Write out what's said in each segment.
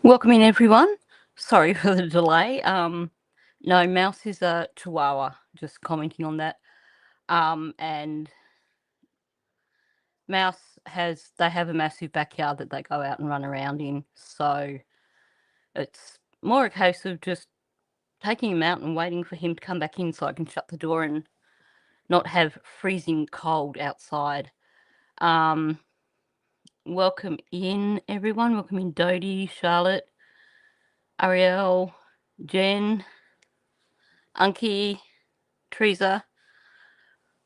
Welcome in, everyone. Sorry for the delay. No, Mouse is a Chihuahua, just commenting on that. And Mouse they have a massive backyard that they go out and run around in. So it's more a case of just taking him out and waiting for him to come back in so I can shut the door and not have freezing cold outside. Welcome in, everyone. Welcome in, Dodie, Charlotte, Ariel, Jen, Unky, Teresa.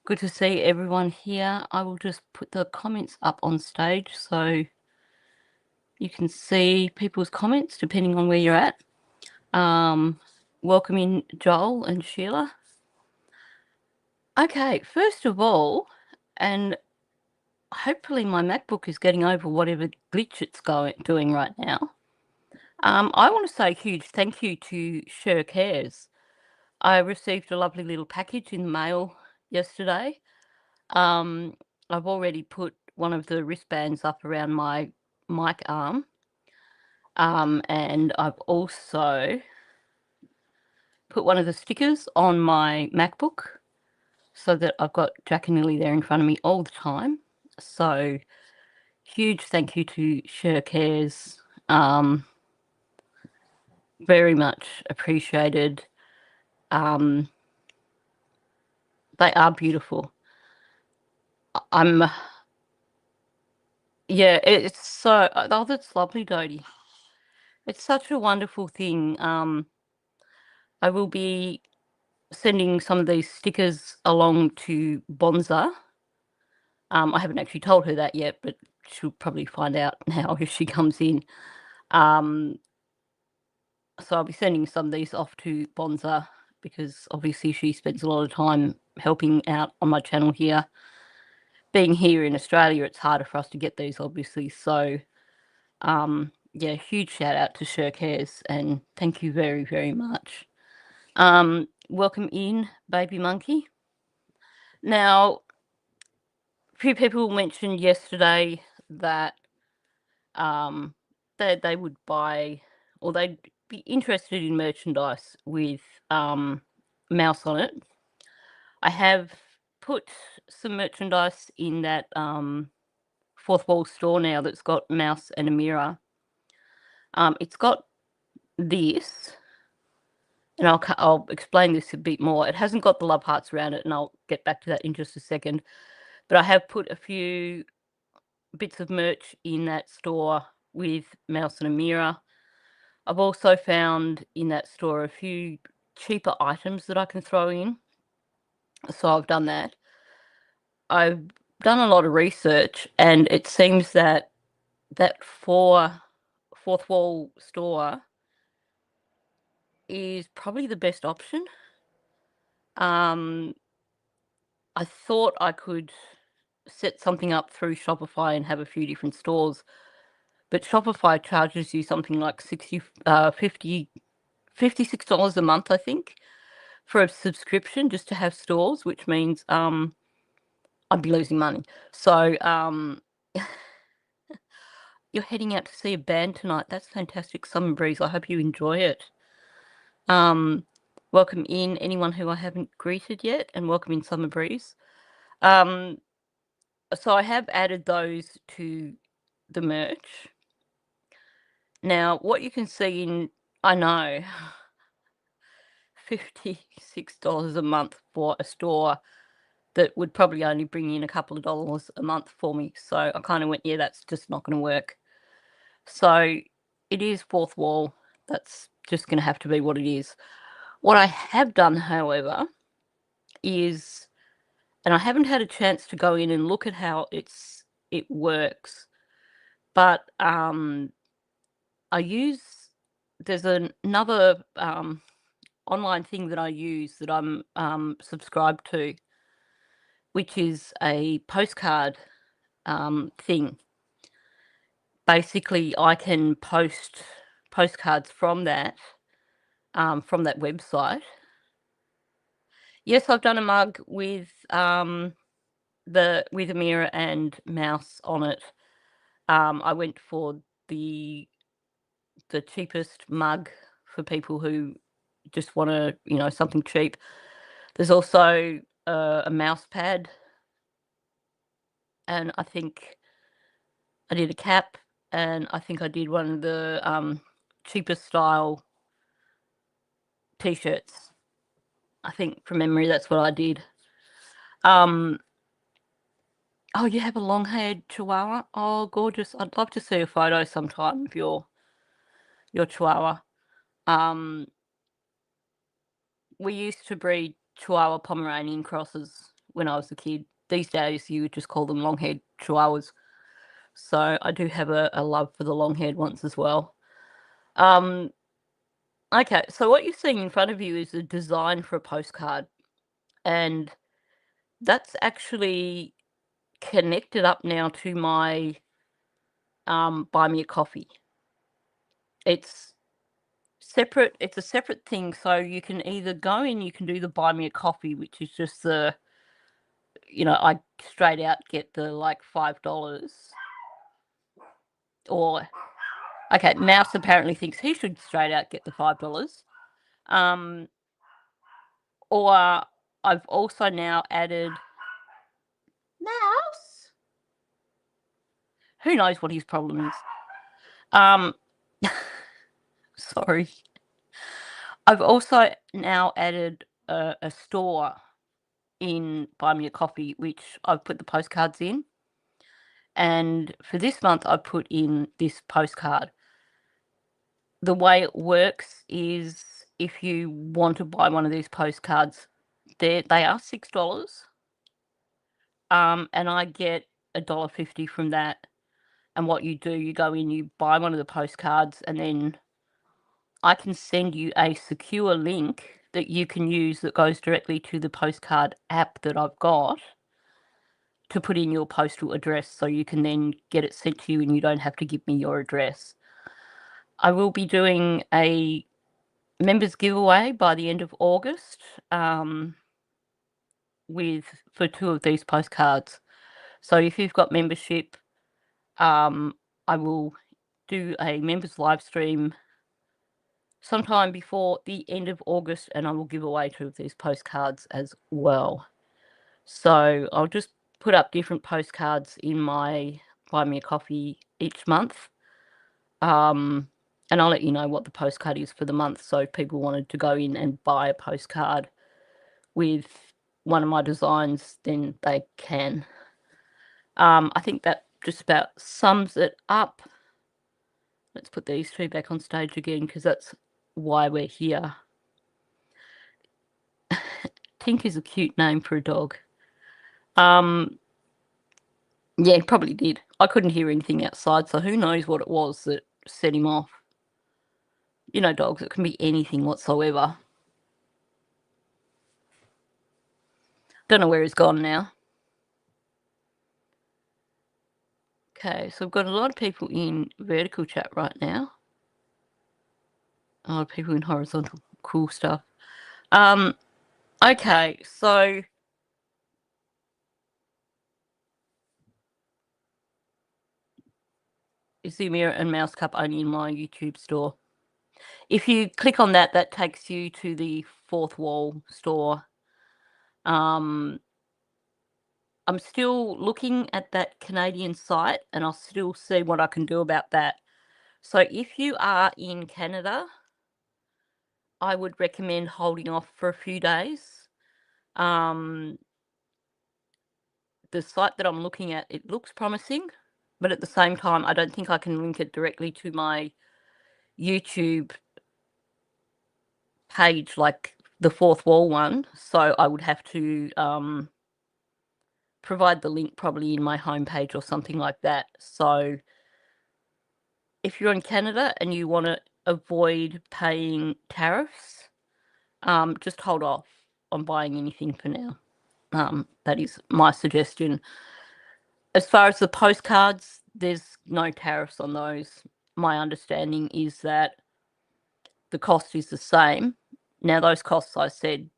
Good to see everyone here. I will just put the comments up on stage so you can see people's comments depending on where you're at. Welcome in, Joel and Sheila. Okay, first of all, and hopefully my MacBook is getting over whatever glitch it's doing right now. I want to say a huge thank you to Sher Cares. I received a lovely little package in the mail yesterday. I've already put one of the wristbands up around my mic arm. And I've also put one of the stickers on my MacBook so that I've got Jack and Lilly there in front of me all the time. So huge thank you to Sher Cares. Very much appreciated. They are beautiful. Yeah, it's so, oh, that's lovely, Dodie. It's such a wonderful thing. I will be sending some of these stickers along to Bonza. I haven't actually told her that yet, but she'll probably find out now if she comes in. So I'll be sending some of these off to Bonza because obviously she spends a lot of time helping out on my channel here. Being here in Australia, it's harder for us to get these, obviously. So, yeah, huge shout out to Sher Cares and thank you very, very much. Welcome in, Baby Monkey. Now, a few people mentioned yesterday that they would buy or they'd be interested in merchandise with Mouse on it. I have put some merchandise in that Fourth Wall store now that's got Mouse and a mirror. It's got this, and I'll explain this a bit more. It hasn't got the love hearts around it, and I'll get back to that in just a second. But I have put a few bits of merch in that store with Mouse and a mirror. I've also found in that store a few cheaper items that I can throw in. So I've done that. I've done a lot of research, and it seems that Fourth Wall store is probably the best option. I thought I could set something up through Shopify and have a few different stores, but Shopify charges you something like $56 a month, I think, for a subscription just to have stores, which means I'd be losing money. So you're heading out to see a band tonight. That's fantastic. Summer Breeze. I hope you enjoy it. Welcome in anyone who I haven't greeted yet, and welcome in Summer Breeze. So I have added those to the merch. Now, what you can see in, I know, $56 a month for a store that would probably only bring in a couple of dollars a month for me. So I kind of went, yeah, that's just not going to work. So it is Fourth Wall. That's just going to have to be what it is. What I have done, however, is, and I haven't had a chance to go in and look at how it works, but there's another online thing that I use that I'm subscribed to, which is a postcard thing. Basically, I can post postcards from that from that website. Yes, I've done a mug with with a mirror and mouse on it. I went for the cheapest mug for people who just want to, something cheap. There's also a mouse pad, and I think I did a cap, and I think I did one of the cheapest style t-shirts. I think from memory that's what I did. Oh, you have a long-haired chihuahua? Oh, gorgeous. I'd love to see a photo sometime of your chihuahua. We used to breed Chihuahua Pomeranian crosses when I was a kid. These days you would just call them long-haired chihuahuas. So I do have a love for the long-haired ones as well. Okay, so what you're seeing in front of you is a design for a postcard. And that's actually connected up now to my Buy Me a Coffee. It's separate. It's a separate thing. So you can either go in, you can do the Buy Me a Coffee, which is just the, I straight out get the like $5. Or, okay, Mouse apparently thinks he should straight out get the $5. Or I've also now added Mouse. Who knows what his problem is? Sorry. I've also now added a store in Buy Me a Coffee, which I've put the postcards in. And for this month, I put in this postcard. The way it works is if you want to buy one of these postcards, they are $6. And I get $1.50 from that. And what you do, you go in, you buy one of the postcards, and then I can send you a secure link that you can use that goes directly to the postcard app that I've got to put in your postal address, so you can then get it sent to you and you don't have to give me your address. I will be doing a members giveaway by the end of August for 2 of these postcards. So if you've got membership, I will do a members live stream sometime before the end of August, and I will give away 2 of these postcards as well. So I'll just put up different postcards in my Buy Me a Coffee each month. And I'll let you know what the postcard is for the month. So if people wanted to go in and buy a postcard with one of my designs, then they can. I think that just about sums it up. Let's put these 2 back on stage again, because that's why we're here. Tink is a cute name for a dog. Yeah, he probably did. I couldn't hear anything outside, so who knows what it was that set him off. Dogs, it can be anything whatsoever. Don't know where he's gone now. Okay, so I've got a lot of people in vertical chat right now. A lot of people in horizontal. Cool stuff. Okay, so is the mirror and mouse cup only in my YouTube store? If you click on that, that takes you to the Fourth Wall store. I'm still looking at that Canadian site, and I'll still see what I can do about that. So if you are in Canada, I would recommend holding off for a few days. The site that I'm looking at, it looks promising, but at the same time, I don't think I can link it directly to my YouTube page like the Fourth Wall one. So I would have to provide the link probably in my homepage or something like that. So if you're in Canada and you want to avoid paying tariffs, just hold off on buying anything for now. That is my suggestion. As far as the postcards, there's no tariffs on those. My understanding is that the cost is the same. Now, those costs I said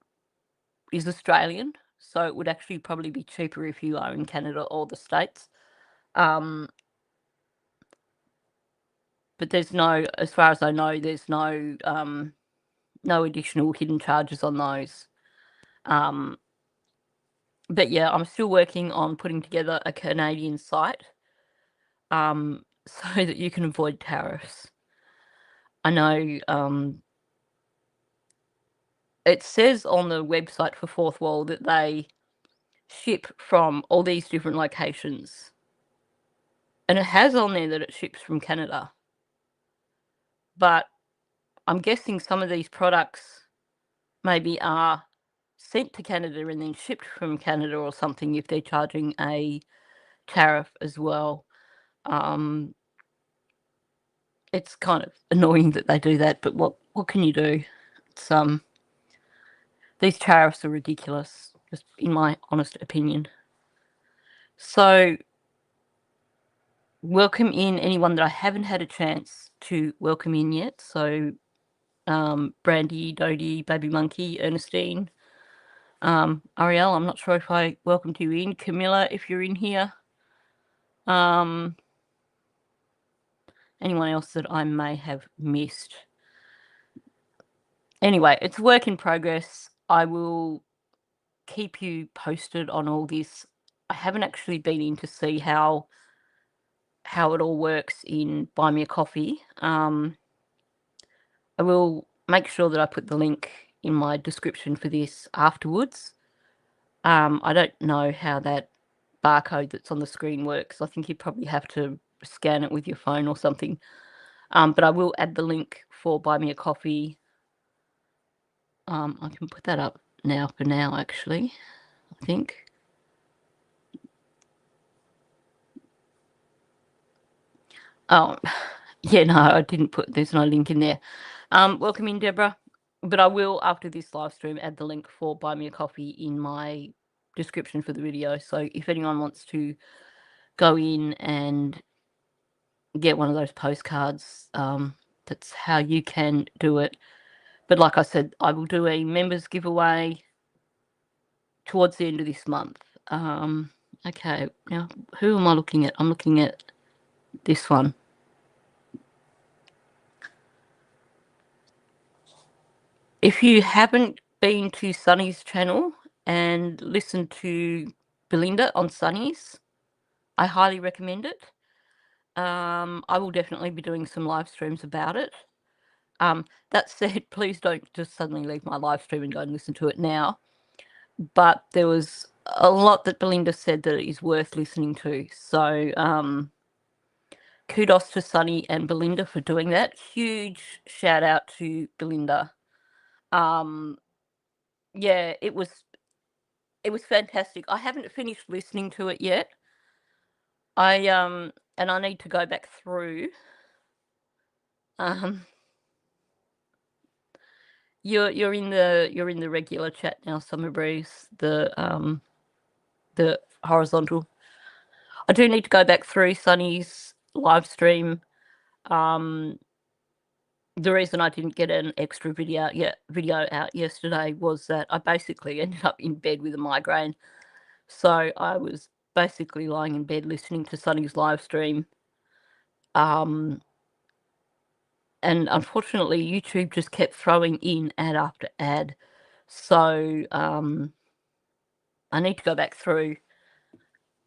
is Australian, so it would actually probably be cheaper if you are in Canada or the States. But there's no, as far as I know, there's no additional hidden charges on those. But yeah, I'm still working on putting together a Canadian site, so that you can avoid tariffs. I know, it says on the website for Fourth Wall that they ship from all these different locations. And it has on there that it ships from Canada. But I'm guessing some of these products maybe are sent to Canada and then shipped from Canada or something if they're charging a tariff as well. It's kind of annoying that they do that, but what can you do? It's these tariffs are ridiculous, just in my honest opinion. So welcome in anyone that I haven't had a chance to welcome in yet. So Brandy, Dodie, Baby Monkey, Ernestine, Ariel, I'm not sure if I welcomed you in. Camilla, if you're in here. Anyone else that I may have missed. Anyway, it's a work in progress. I will keep you posted on all this. I haven't actually been in to see how it all works in Buy Me a Coffee. I will make sure that I put the link in my description for this afterwards. I don't know how that barcode that's on the screen works. I think you probably have to scan it with your phone or something. But I will add the link for Buy Me a Coffee. I can put that up now for now, actually, I think. Oh, yeah, no, I didn't put, there's no link in there. Welcome in, Deborah. But I will, after this live stream, add the link for Buy Me a Coffee in my description for the video. So if anyone wants to go in and get one of those postcards, that's how you can do it. But like I said, I will do a members giveaway towards the end of this month. Okay, now who am I looking at? I'm looking at this one. If you haven't been to Sunny's channel and listened to Belinda on Sunny's, I highly recommend it. I will definitely be doing some live streams about it. That said, please don't just suddenly leave my live stream and go and listen to it now. But there was a lot that Belinda said that is worth listening to. So kudos to Sunny and Belinda for doing that. Huge shout out to Belinda. Yeah, it was fantastic. I haven't finished listening to it yet. And I need to go back through. You're in the regular chat now, Summer Breeze, the horizontal. I do need to go back through Sunny's live stream. The reason I didn't get an extra video out yesterday was that I basically ended up in bed with a migraine. So I was basically lying in bed listening to Sunny's live stream. And unfortunately, YouTube just kept throwing in ad after ad. So I need to go back through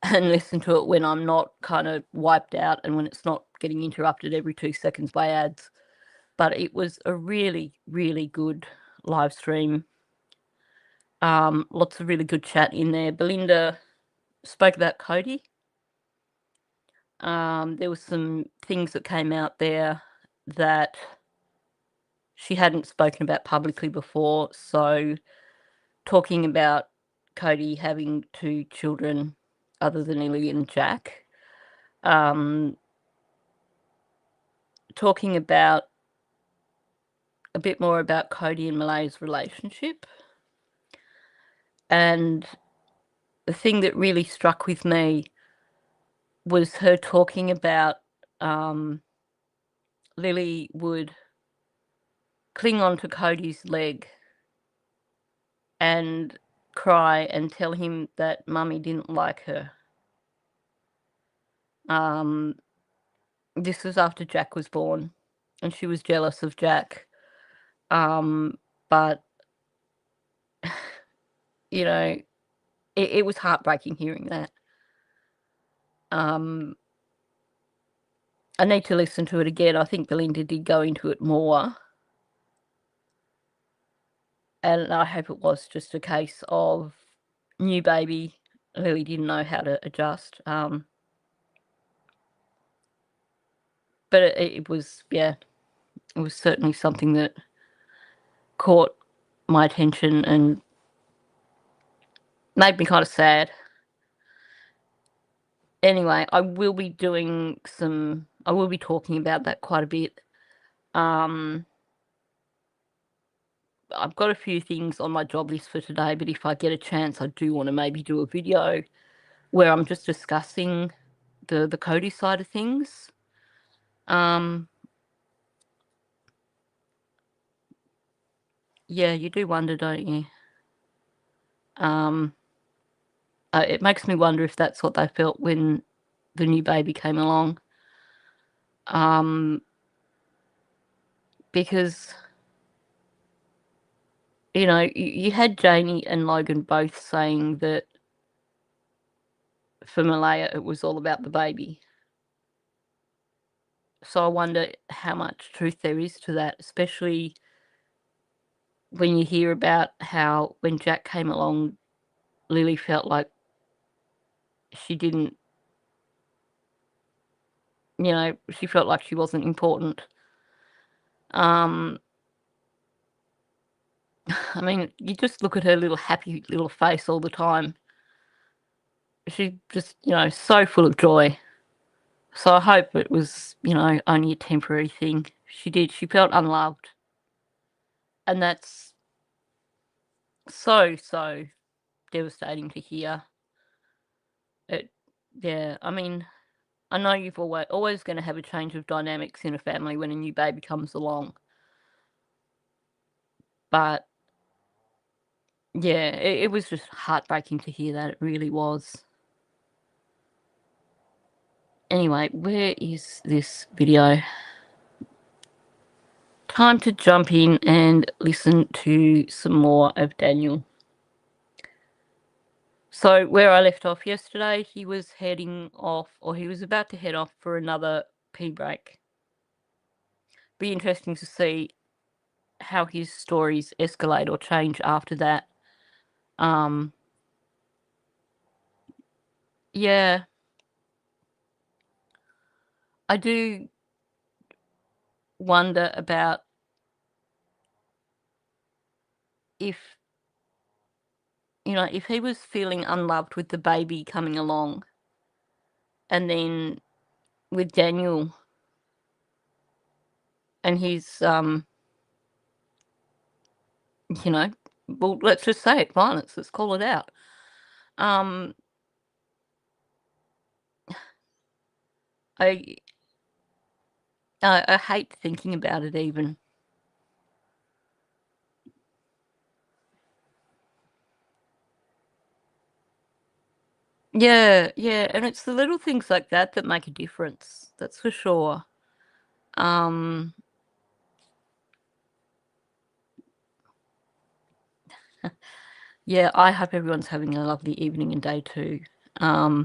and listen to it when I'm not kind of wiped out and when it's not getting interrupted every 2 seconds by ads. But it was a really, really good live stream. Lots of really good chat in there. Belinda spoke about Cody. There was some things that came out there that she hadn't spoken about publicly before. So talking about Cody having 2 children other than Lily and Jack. Talking about a bit more about Cody and Malay's relationship. And the thing that really struck with me was her talking about Lily would cling on to Cody's leg and cry and tell him that Mummy didn't like her. This was after Jack was born, and she was jealous of Jack. But, you know, it was heartbreaking hearing that. I need to listen to it again. I think Belinda did go into it more. And I hope it was just a case of new baby. Lily didn't know how to adjust. But it was, yeah, it was certainly something that caught my attention and made me kind of sad. Anyway, I will be talking about that quite a bit. I've got a few things on my job list for today, but if I get a chance, I do want to maybe do a video where I'm just discussing the Cody side of things. Yeah, you do wonder, don't you? It makes me wonder if that's what they felt when the new baby came along. Because, you know, you had Janie and Logan both saying that for Malaya it was all about the baby. So I wonder how much truth there is to that, especially when you hear about how when Jack came along, Lily felt like she didn't, she felt like she wasn't important. I mean, you just look at her little happy little face all the time. She's just, so full of joy. So I hope it was, only a temporary thing. She felt unloved. And that's so, so devastating to hear. Yeah, I mean, I know you've always going to have a change of dynamics in a family when a new baby comes along. But yeah, it was just heartbreaking to hear that. It really was. Anyway, where is this video? Time to jump in and listen to some more of Daniel. So where I left off yesterday, he was heading off, or he was about to head off for another pee break. Be interesting to see how his stories escalate or change after that. Yeah, I do wonder about if he was feeling unloved with the baby coming along, and then with Daniel and his well, let's just say it, violence. Let's call it out. I hate thinking about it even. Yeah, and it's the little things like that that make a difference. That's for sure. Yeah, I hope everyone's having a lovely evening and day too. I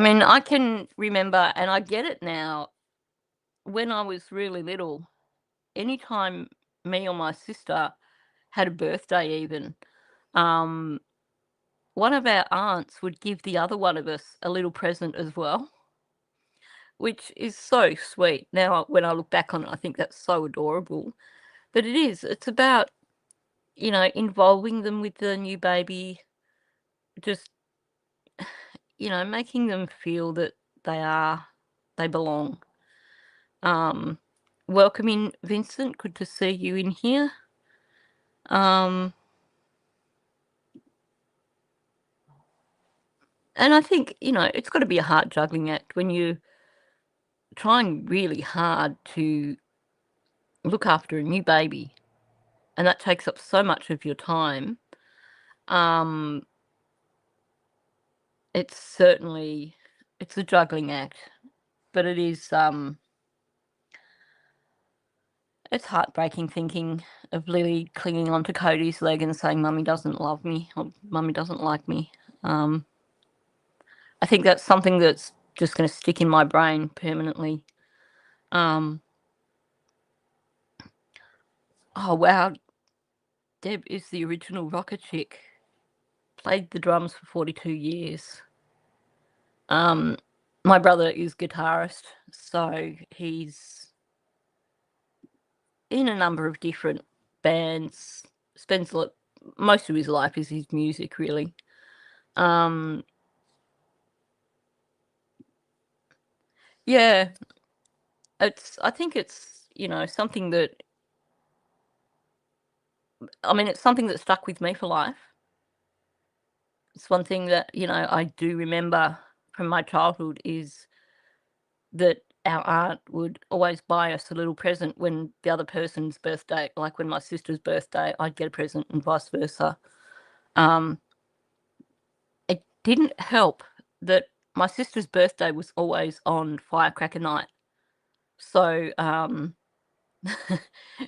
mean, I can remember, and I get it now, when I was really little, anytime me or my sister had a birthday even, one of our aunts would give the other one of us a little present as well, which is so sweet. Now, when I look back on it, I think that's so adorable. But it is. It's about, involving them with the new baby, just, making them feel that they belong. Welcoming Vincent. Good to see you in here. And I think, it's got to be a hard juggling act when you trying really hard to look after a new baby, and that takes up so much of your time. Um, it's a juggling act, but it's heartbreaking thinking of Lily clinging onto Cody's leg and saying, "Mummy doesn't love me," or "Mummy doesn't like me." I think that's something that's just going to stick in my brain permanently. Oh wow, Deb is the original rocker chick. Played the drums for 42 years. My brother is guitarist, so he's in a number of different bands. Spends most of his life is his music, really. Yeah, I think it's, something that, it's something that stuck with me for life. It's one thing that, I do remember from my childhood is that our aunt would always buy us a little present when the other person's birthday, like when my sister's birthday, I'd get a present and vice versa. Um, it didn't help that my sister's birthday was always on firecracker night. So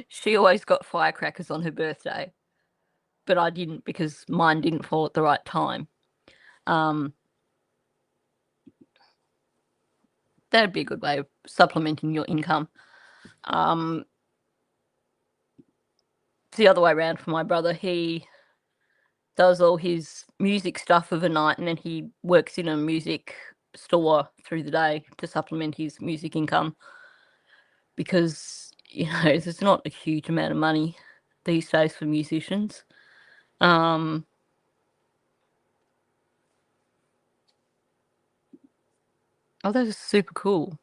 she always got firecrackers on her birthday, but I didn't because mine didn't fall at the right time. That'd be a good way of supplementing your income. It's the other way around for my brother. He does all his music stuff of a night, and then he works in a music store through the day to supplement his music income, because there's not a huge amount of money these days for musicians. Oh, that is super cool.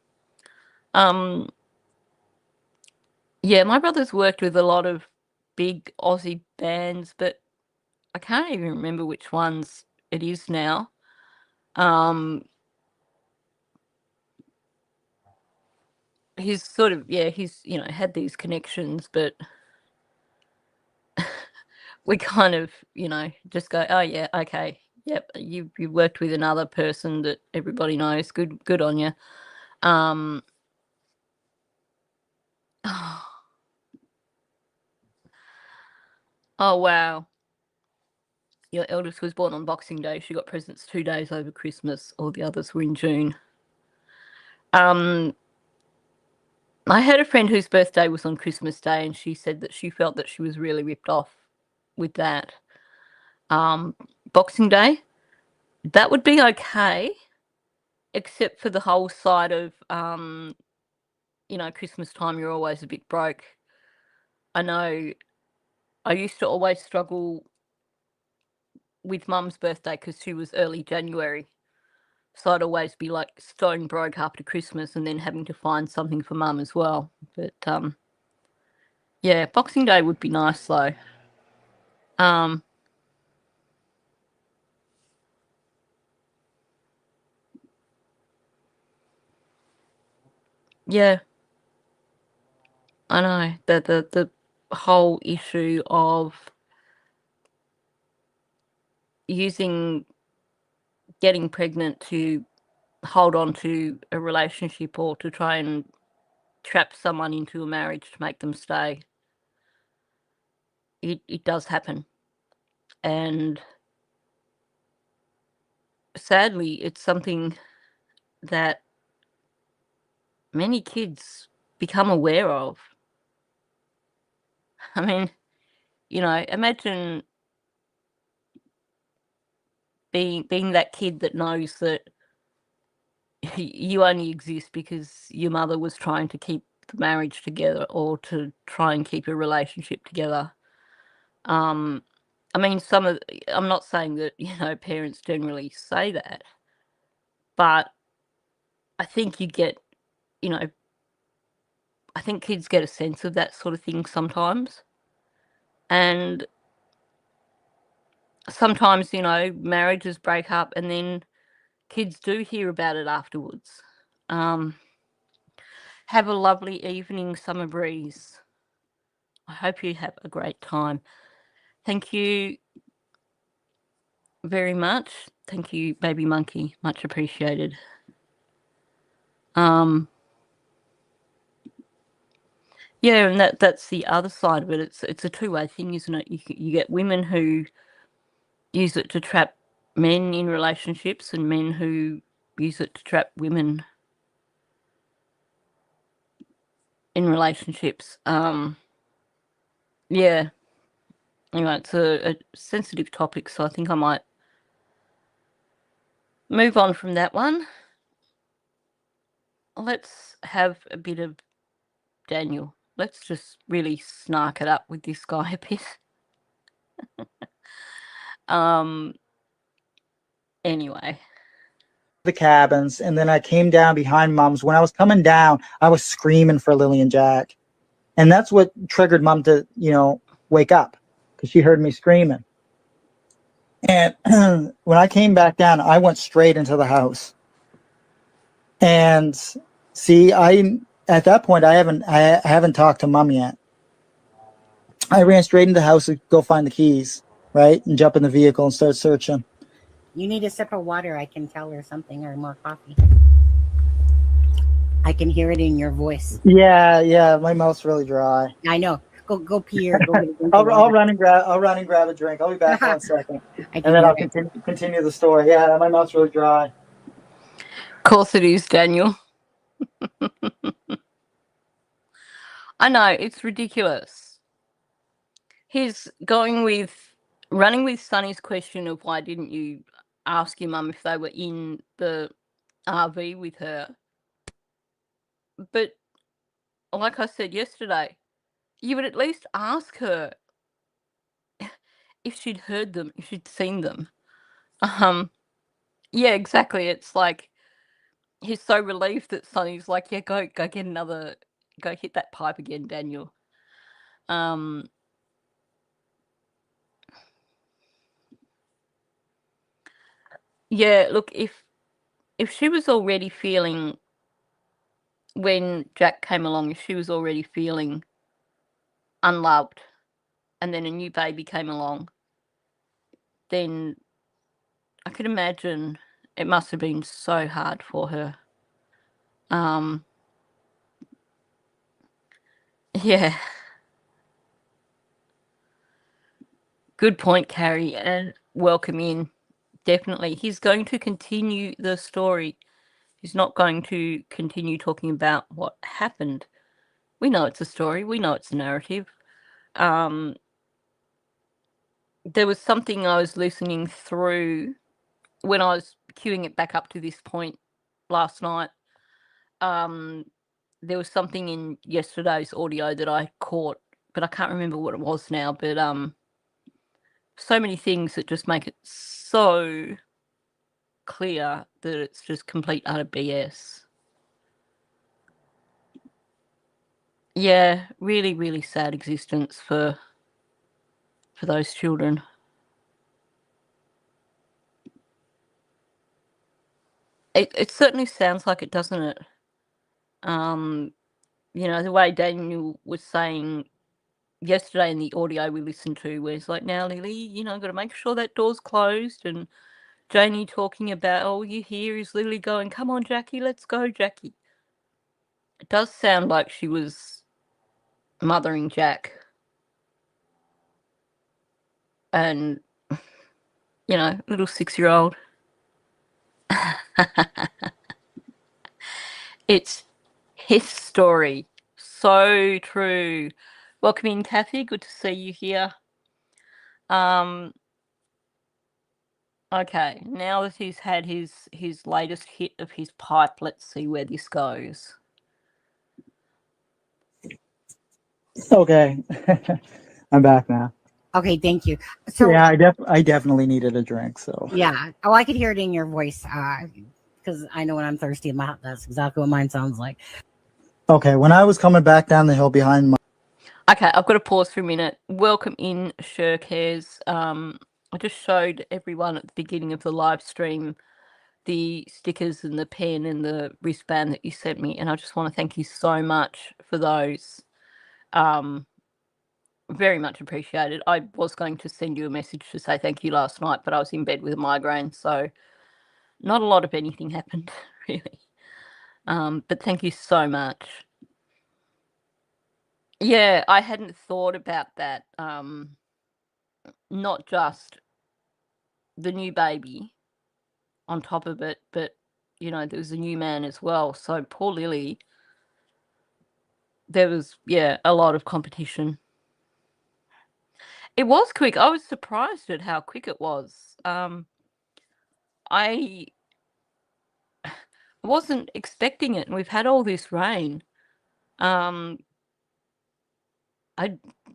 Yeah, my brother's worked with a lot of big Aussie bands, but I can't even remember which ones it is now. He's sort of, he's, had these connections, but we kind of, just go, "Oh, yeah, okay. Yep, you worked with another person that everybody knows. Good on you." Oh, wow. Your eldest was born on Boxing Day. She got presents 2 days over Christmas. All the others were in June. I had a friend whose birthday was on Christmas Day, and she said that she felt that she was really ripped off with that. Boxing Day, that would be okay, except for the whole side of, Christmas time, you're always a bit broke. I know I used to always struggle with Mum's birthday because she was early January. So I'd always be like stone broke after Christmas and then having to find something for Mum as well. But yeah, Boxing Day would be nice though. Yeah, I know. The whole issue of using getting pregnant to hold on to a relationship or to try and trap someone into a marriage to make them stay. It does happen. And sadly, it's something that many kids become aware of. I mean, imagine being that kid that knows that you only exist because your mother was trying to keep the marriage together or to try and keep a relationship together. I mean, I'm not saying that, parents generally say that, but I think you get, you know, I think kids get a sense of that sort of thing sometimes. And sometimes, marriages break up and then kids do hear about it afterwards. Um, Have a lovely evening, Summer Breeze. I hope you have a great time. Thank you very much. Thank you, Baby Monkey. Much appreciated. Yeah, and that's the other side of it. It's a two-way thing, isn't it? You get women who use it to trap men in relationships, and men who use it to trap women in relationships. Yeah. Anyway, it's a sensitive topic, so I think I might move on from that one. Let's have a bit of Daniel. Let's just really snark it up with this guy a bit. Anyway. The cabins, and then I came down behind Mom's. When I was coming down, I was screaming for Lily and Jack. And that's what triggered Mom to, wake up, because she heard me screaming. And when I came back down, I went straight into the house. And see, at that point I haven't talked to Mom yet. I ran straight into the house to go find the keys, right? And jump in the vehicle and start searching. You need a sip of water, I can tell, or something, or more coffee. I can hear it in your voice. Yeah, my mouth's really dry. I know. Go pee or go get a drink. I'll run and grab a drink. I'll be back in 1 second. And then I'll continue the story. Yeah, my mouth's really dry. Of course it is, Daniel. I know, it's ridiculous. He's running with Sunny's question of why didn't you ask your mum if they were in the RV with her. But like I said yesterday, you would at least ask her if she'd heard them, if she'd seen them. Yeah, exactly. It's like he's so relieved that Sonny's like, yeah, go get another, go hit that pipe again, Daniel. Yeah, look, if she was already feeling, when Jack came along, if she was already feeling unloved, and then a new baby came along, then I could imagine it must have been so hard for her. Yeah. Good point, Carrie, and welcome in. Definitely. He's going to continue the story. He's not going to continue talking about what happened. We know it's a story. We know it's a narrative. There was something I was listening through when I was queuing it back up to this point last night. There was something in yesterday's audio that I caught, but I can't remember what it was now. But so many things that just make it so clear that it's just complete utter BS. Yeah, really, really sad existence for those children. It certainly sounds like it, doesn't it? The way Daniel was saying yesterday in the audio we listened to, where it's like, now Lily, got to make sure that door's closed, and Janie talking about, all you hear is Lily going, come on, Jackie, let's go, Jackie. It does sound like she was mothering Jack. And, little 6-year-old. It's his story. So true. Welcome in, Kathy. Good to see you here. Okay, now that he's had his latest hit of his pipe, let's see where this goes. Okay. I'm back now. Okay, thank you. So yeah, I definitely needed a drink. So yeah. Oh, I could hear it in your voice, because I know when I'm thirsty, that's exactly what mine sounds like. Okay, when I was coming back down the hill behind my... Okay, I've got to pause for a minute. Welcome in, Shirk Hairs. I just showed everyone at the beginning of the live stream the stickers and the pen and the wristband that you sent me, and I just want to thank you so much for those. Very much appreciated. I was going to send you a message to say thank you last night, but I was in bed with a migraine, so not a lot of anything happened, really. But thank you so much. Yeah, I hadn't thought about that. Not just the new baby on top of it, but, you know, there was a new man as well. So poor Lily, there was, yeah, a lot of competition. It was quick. I was surprised at how quick it was. I wasn't expecting it, and we've had all this rain. I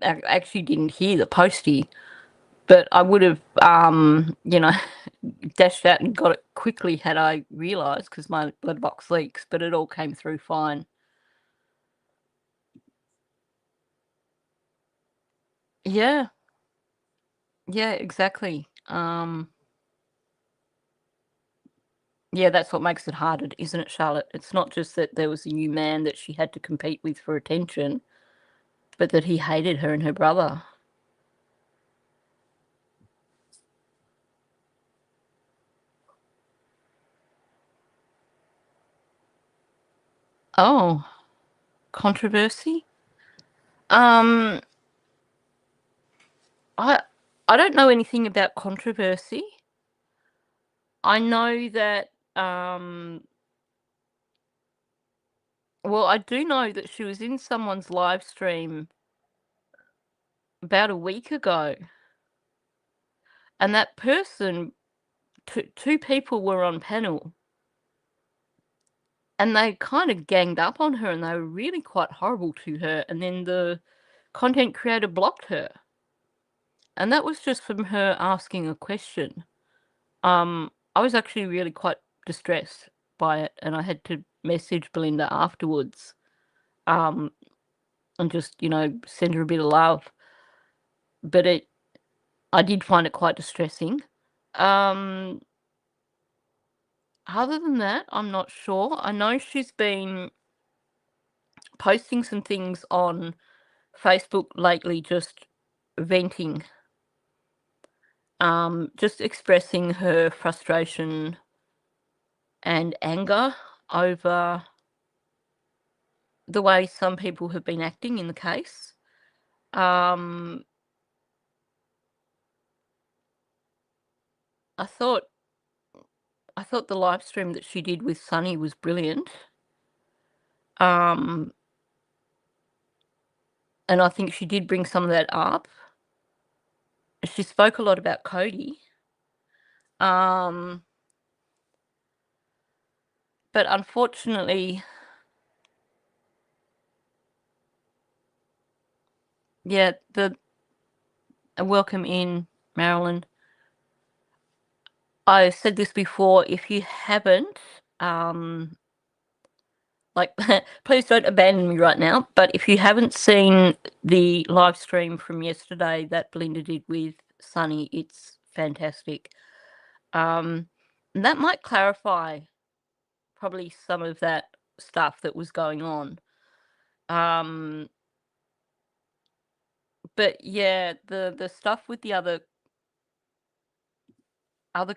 actually didn't hear the postie, but I would have, you know, dashed out and got it quickly had I realised, because my blood box leaks, but it all came through fine. Yeah. Yeah, exactly. Yeah, that's what makes it harder, isn't it, Charlotte? It's not just that there was a new man that she had to compete with for attention, but that he hated her and her brother. Oh, controversy? I don't know anything about controversy. I know that well, I do know that she was in someone's live stream about a week ago, and that person, two people were on panel, and they kind of ganged up on her, and they were really quite horrible to her, and then the content creator blocked her. And that was just from her asking a question. I was actually really quite distressed by it, and I had to message Belinda afterwards, and just, you know, send her a bit of love. But I did find it quite distressing. Other than that, I'm not sure. I know she's been posting some things on Facebook lately, just venting, just expressing her frustration and anger over the way some people have been acting in the case. I thought the live stream that she did with Sunny was brilliant. And I think she did bring some of that up. She spoke a lot about Cody. But unfortunately, yeah, welcome in, Marilyn. I said this before, if you haven't, like, please don't abandon me right now, but if you haven't seen the live stream from yesterday that Belinda did with Sunny, it's fantastic. That might clarify probably some of that stuff that was going on. But yeah, the stuff with the other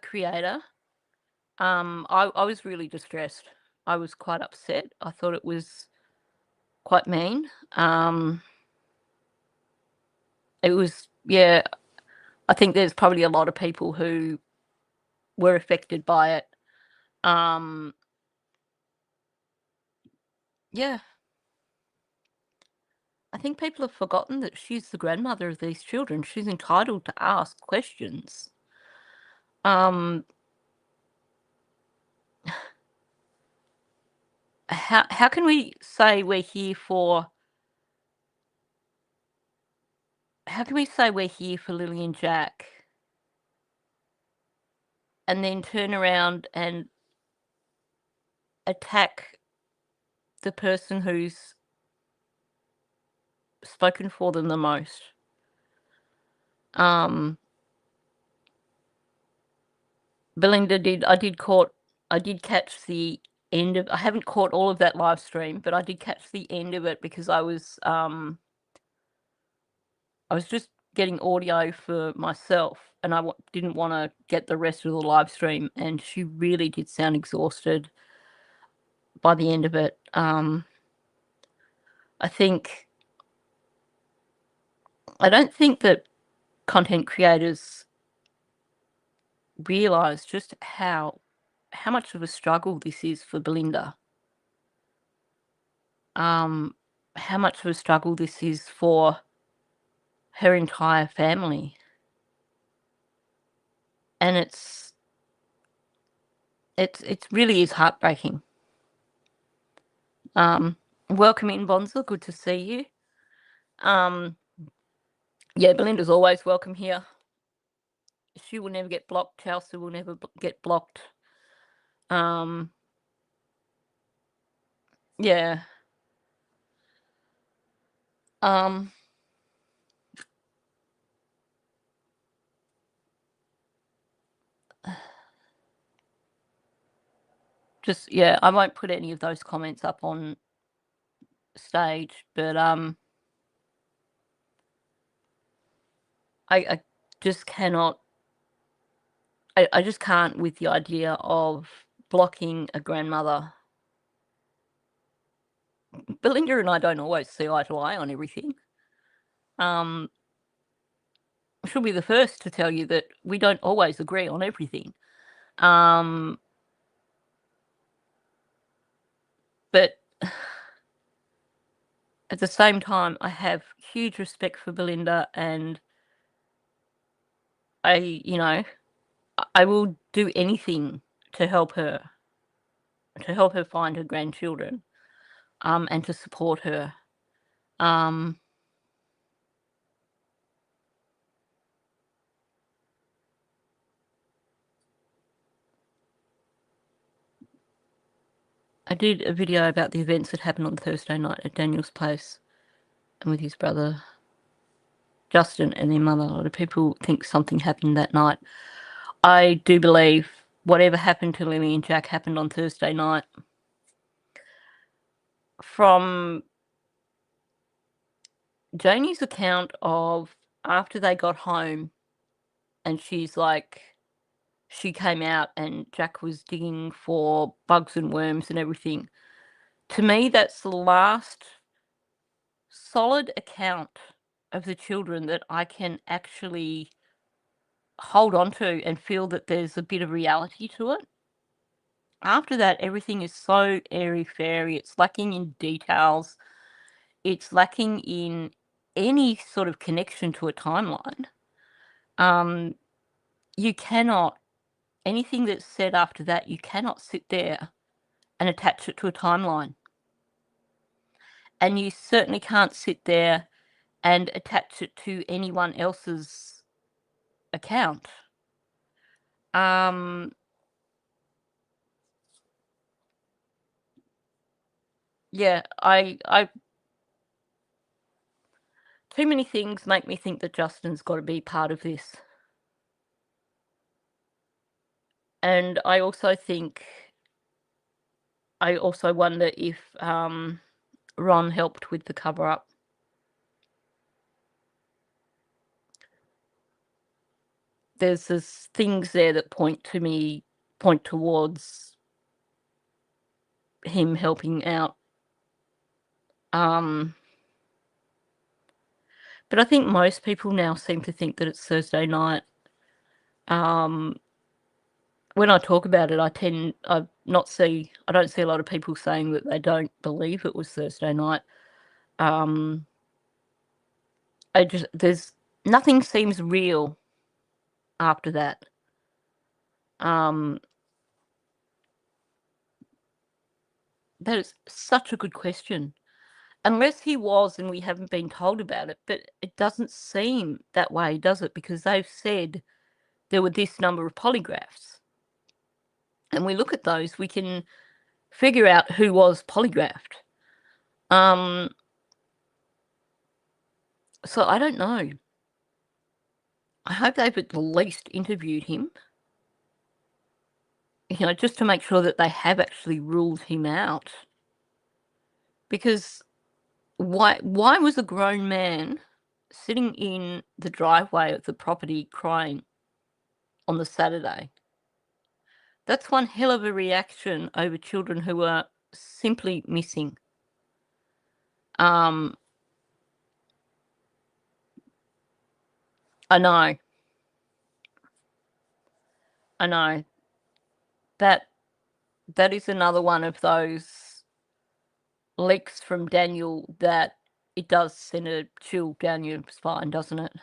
creator, I was really distressed. I was quite upset. I thought it was quite mean. It was, yeah, I think there's probably a lot of people who were affected by it. Yeah. I think people have forgotten that she's the grandmother of these children. She's entitled to ask questions. How can we say we're here for Lily and Jack, and then turn around and attack the person who's spoken for them the most? Belinda I did caught I did catch the end of. I haven't caught all of that live stream, but I did catch the end of it because I was just getting audio for myself, and I didn't want to get the rest of the live stream. And she really did sound exhausted by the end of it. I don't think that content creators realize just how much of a struggle this is for Belinda. How much of a struggle this is for her entire family. And it really is heartbreaking. Welcome in, Bonza. Good to see you. Yeah, Belinda's always welcome here. She will never get blocked. Chelsea will never get blocked. Yeah. Just, yeah, I won't put any of those comments up on stage, but I just cannot. I just can't with the idea of blocking a grandmother. Belinda and I don't always see eye to eye on everything. She'll be the first to tell you that we don't always agree on everything. But at the same time, I have huge respect for Belinda, and I will do anything to help her find her grandchildren, and to support her. I did a video about the events that happened on Thursday night at Daniel's place and with his brother Justin and their mother. A lot of people think something happened that night. I do believe whatever happened to Lily and Jack happened on Thursday night. From Janie's account of after they got home, and she's like, she came out and Jack was digging for bugs and worms and everything. To me, that's the last solid account of the children that I can actually hold on to and feel that there's a bit of reality to it. After that, everything is so airy-fairy. It's lacking in details. It's lacking in any sort of connection to a timeline. You cannot, anything that's said after that, you cannot sit there and attach it to a timeline. And you certainly can't sit there and attach it to anyone else's account. Yeah, too many things make me think that Justin's got to be part of this. And I also wonder if Ron helped with the cover-up. There's things there that point towards him helping out. But I think most people now seem to think that it's Thursday night. When I talk about it, I don't see a lot of people saying that they don't believe it was Thursday night. There's nothing seems real after that. That is such a good question. Unless he was and we haven't been told about it, but it doesn't seem that way, does it? Because they've said there were this number of polygraphs. And we look at those, we can figure out who was polygraphed. So I don't know. I hope they've at least interviewed him. just to make sure that they have actually ruled him out. Because why was a grown man sitting in the driveway of the property crying on the Saturday? That's one hell of a reaction over children who are simply missing. I know. That is another one of those leaks from Daniel that it does send a chill down your spine, doesn't it?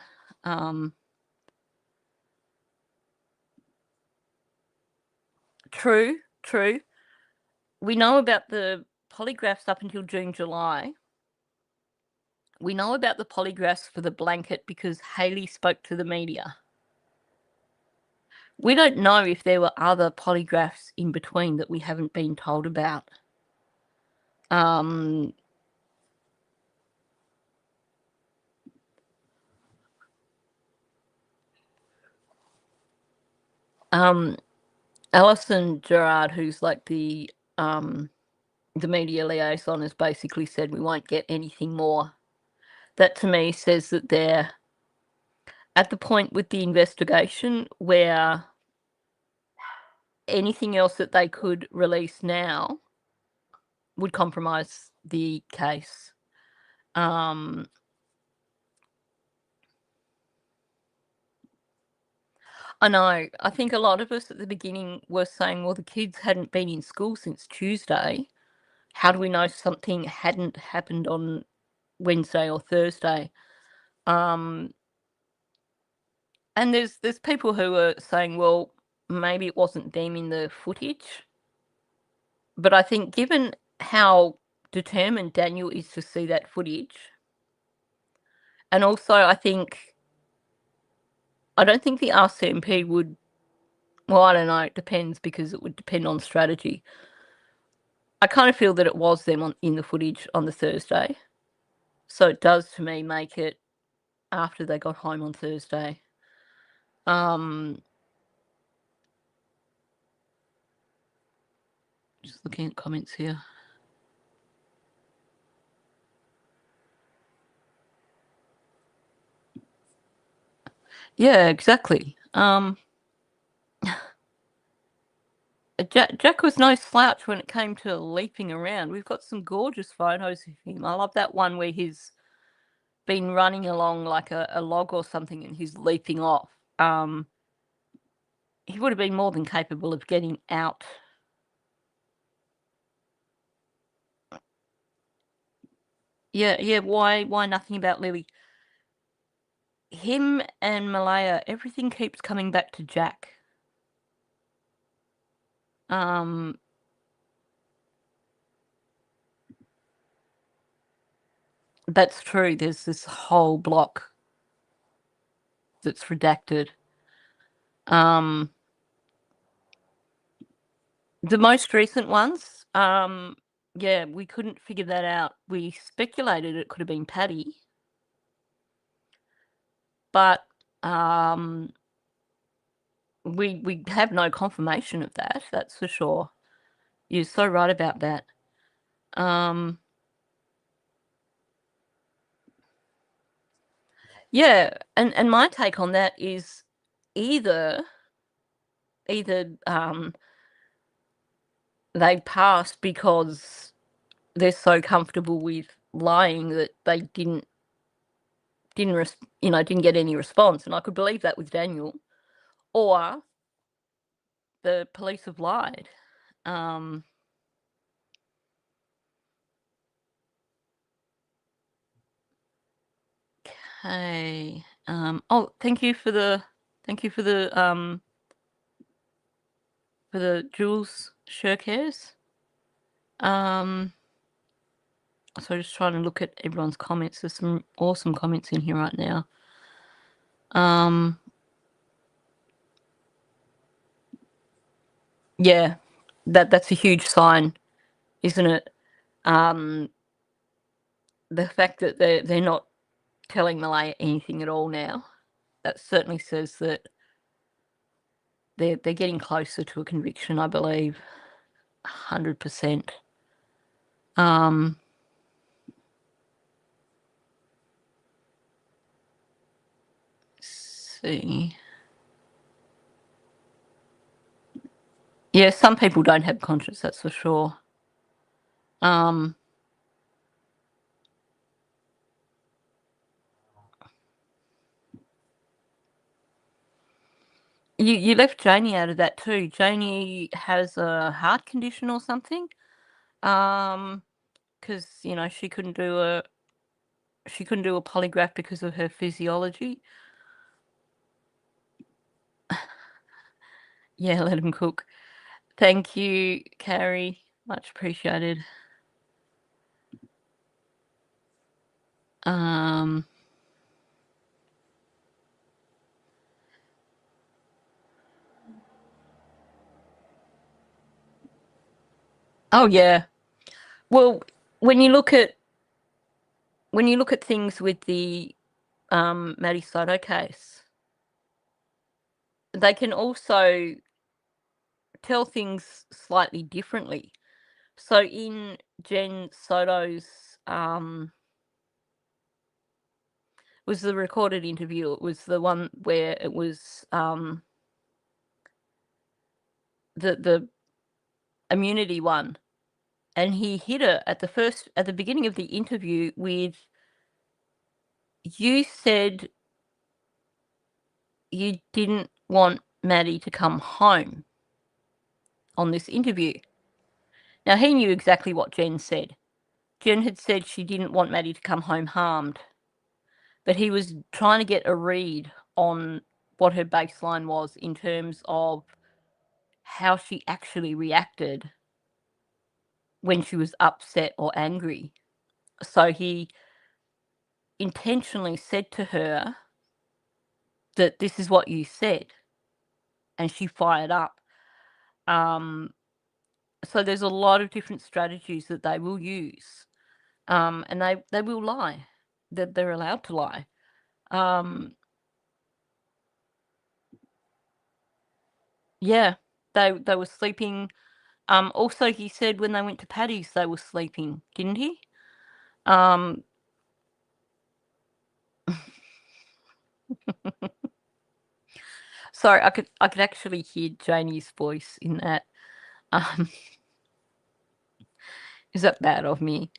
True. We know about the polygraphs up until June, July. We know about the polygraphs for the blanket because Hayley spoke to the media. We don't know if there were other polygraphs in between that we haven't been told about. Alison Gerard, who's like the media liaison, has basically said we won't get anything more. That to me says that they're at the point with the investigation where anything else that they could release now would compromise the case. I know. I think a lot of us at the beginning were saying, well, the kids hadn't been in school since Tuesday. How do we know something hadn't happened on Wednesday or Thursday? And there's people who are saying, well, maybe it wasn't them in the footage. But I think given how determined Daniel is to see that footage, and also I don't think the RCMP would, well, I don't know, it depends, because it would depend on strategy. I kind of feel that it was them in the footage on the Thursday. So it does, to me, make it after they got home on Thursday. Just looking at comments here. Yeah, exactly. Jack was no slouch when it came to leaping around. We've got some gorgeous photos of him. I love that one where he's been running along like a log or something and he's leaping off. He would have been more than capable of getting out. Yeah. Why nothing about Lily? Him and Malaya, everything keeps coming back to Jack. That's true. There's this whole block that's redacted. The most recent ones, yeah, we couldn't figure that out. We speculated it could have been Patty, but we have no confirmation of that. That's for sure. You're so right about that. Yeah, and my take on that is either they passed because they're so comfortable with lying that they didn't get any response, and I could believe that with Daniel, or the police have lied. Okay. Oh, thank you for the Jules Shirkers. So just trying to look at everyone's comments. There's some awesome comments in here right now. Yeah, that's a huge sign, isn't it? The fact that they're not telling Malaya anything at all now, that certainly says that they're getting closer to a conviction, I believe, 100%. See. Yeah, some people don't have conscience, that's for sure. You left Janie out of that too. Janie has a heart condition or something. Because she couldn't do a polygraph because of her physiology. Yeah, let him cook. Thank you, Carrie. Much appreciated. Oh yeah. Well, when you look at things with the Maddie Soto case, they can also tell things slightly differently. So in Jen Soto's was the recorded interview. It was the one where it was the immunity one, and he hit her at the beginning of the interview with, "You said you didn't want Maddie to come home on this interview." Now he knew exactly what Jen said. Jen had said she didn't want Maddie to come home harmed, but he was trying to get a read on what her baseline was in terms of how she actually reacted when she was upset or angry. So he intentionally said to her that this is what you said, and she fired up. So there's a lot of different strategies that they will use, and they will lie. That they're allowed to lie. Yeah, they were sleeping. Also, he said when they went to Paddy's, they were sleeping, didn't he? Sorry, I could actually hear Janie's voice in that. Is that bad of me?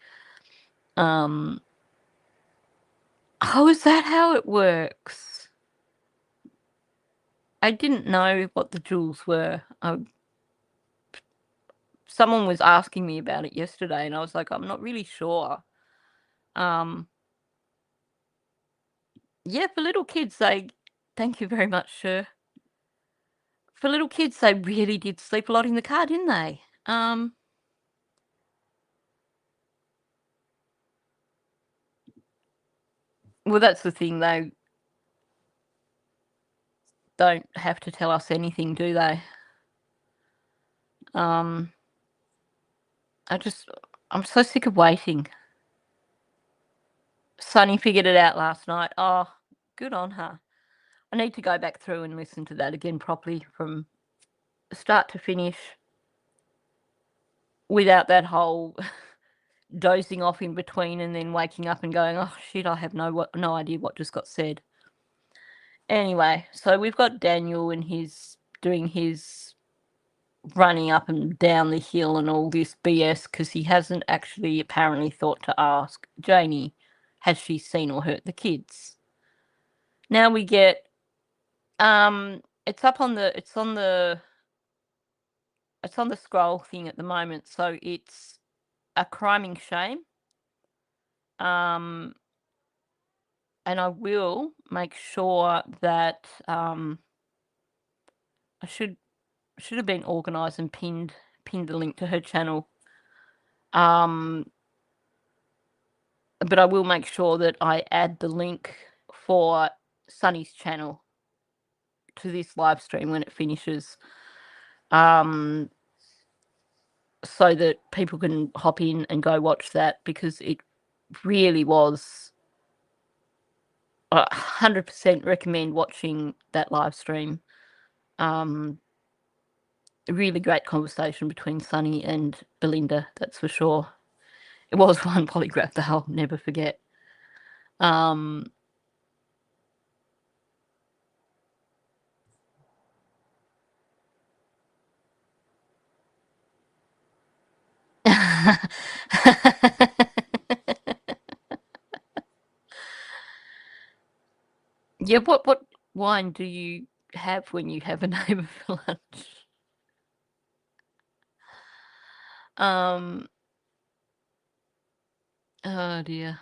Oh, is that how it works? I didn't know what the jewels were. Someone was asking me about it yesterday, and I was like, I'm not really sure. Yeah, for little kids, thank you very much, sir. For little kids, they really did sleep a lot in the car, didn't they? Well, that's the thing. They don't have to tell us anything, do they? I'm so sick of waiting. Sunny figured it out last night. Oh, good on her. I need to go back through and listen to that again properly from start to finish without that whole dozing off in between and then waking up and going, oh shit, I have no idea what just got said. Anyway, so we've got Daniel and he's doing his running up and down the hill and all this BS because he hasn't actually apparently thought to ask Janie, has she seen or hurt the kids? Now we get it's on the scroll thing at the moment, so it's a criming shame. And I will make sure that I should have been organised and pinned the link to her channel. But I will make sure that I add the link for Sunny's channel to this live stream when it finishes, so that people can hop in and go watch that, because it really was 100% recommend watching that live stream. a really great conversation between Sunny and Belinda, that's for sure. It was one polygraph that I'll never forget. Yeah, what wine do you have when you have a neighbour for lunch? Oh dear.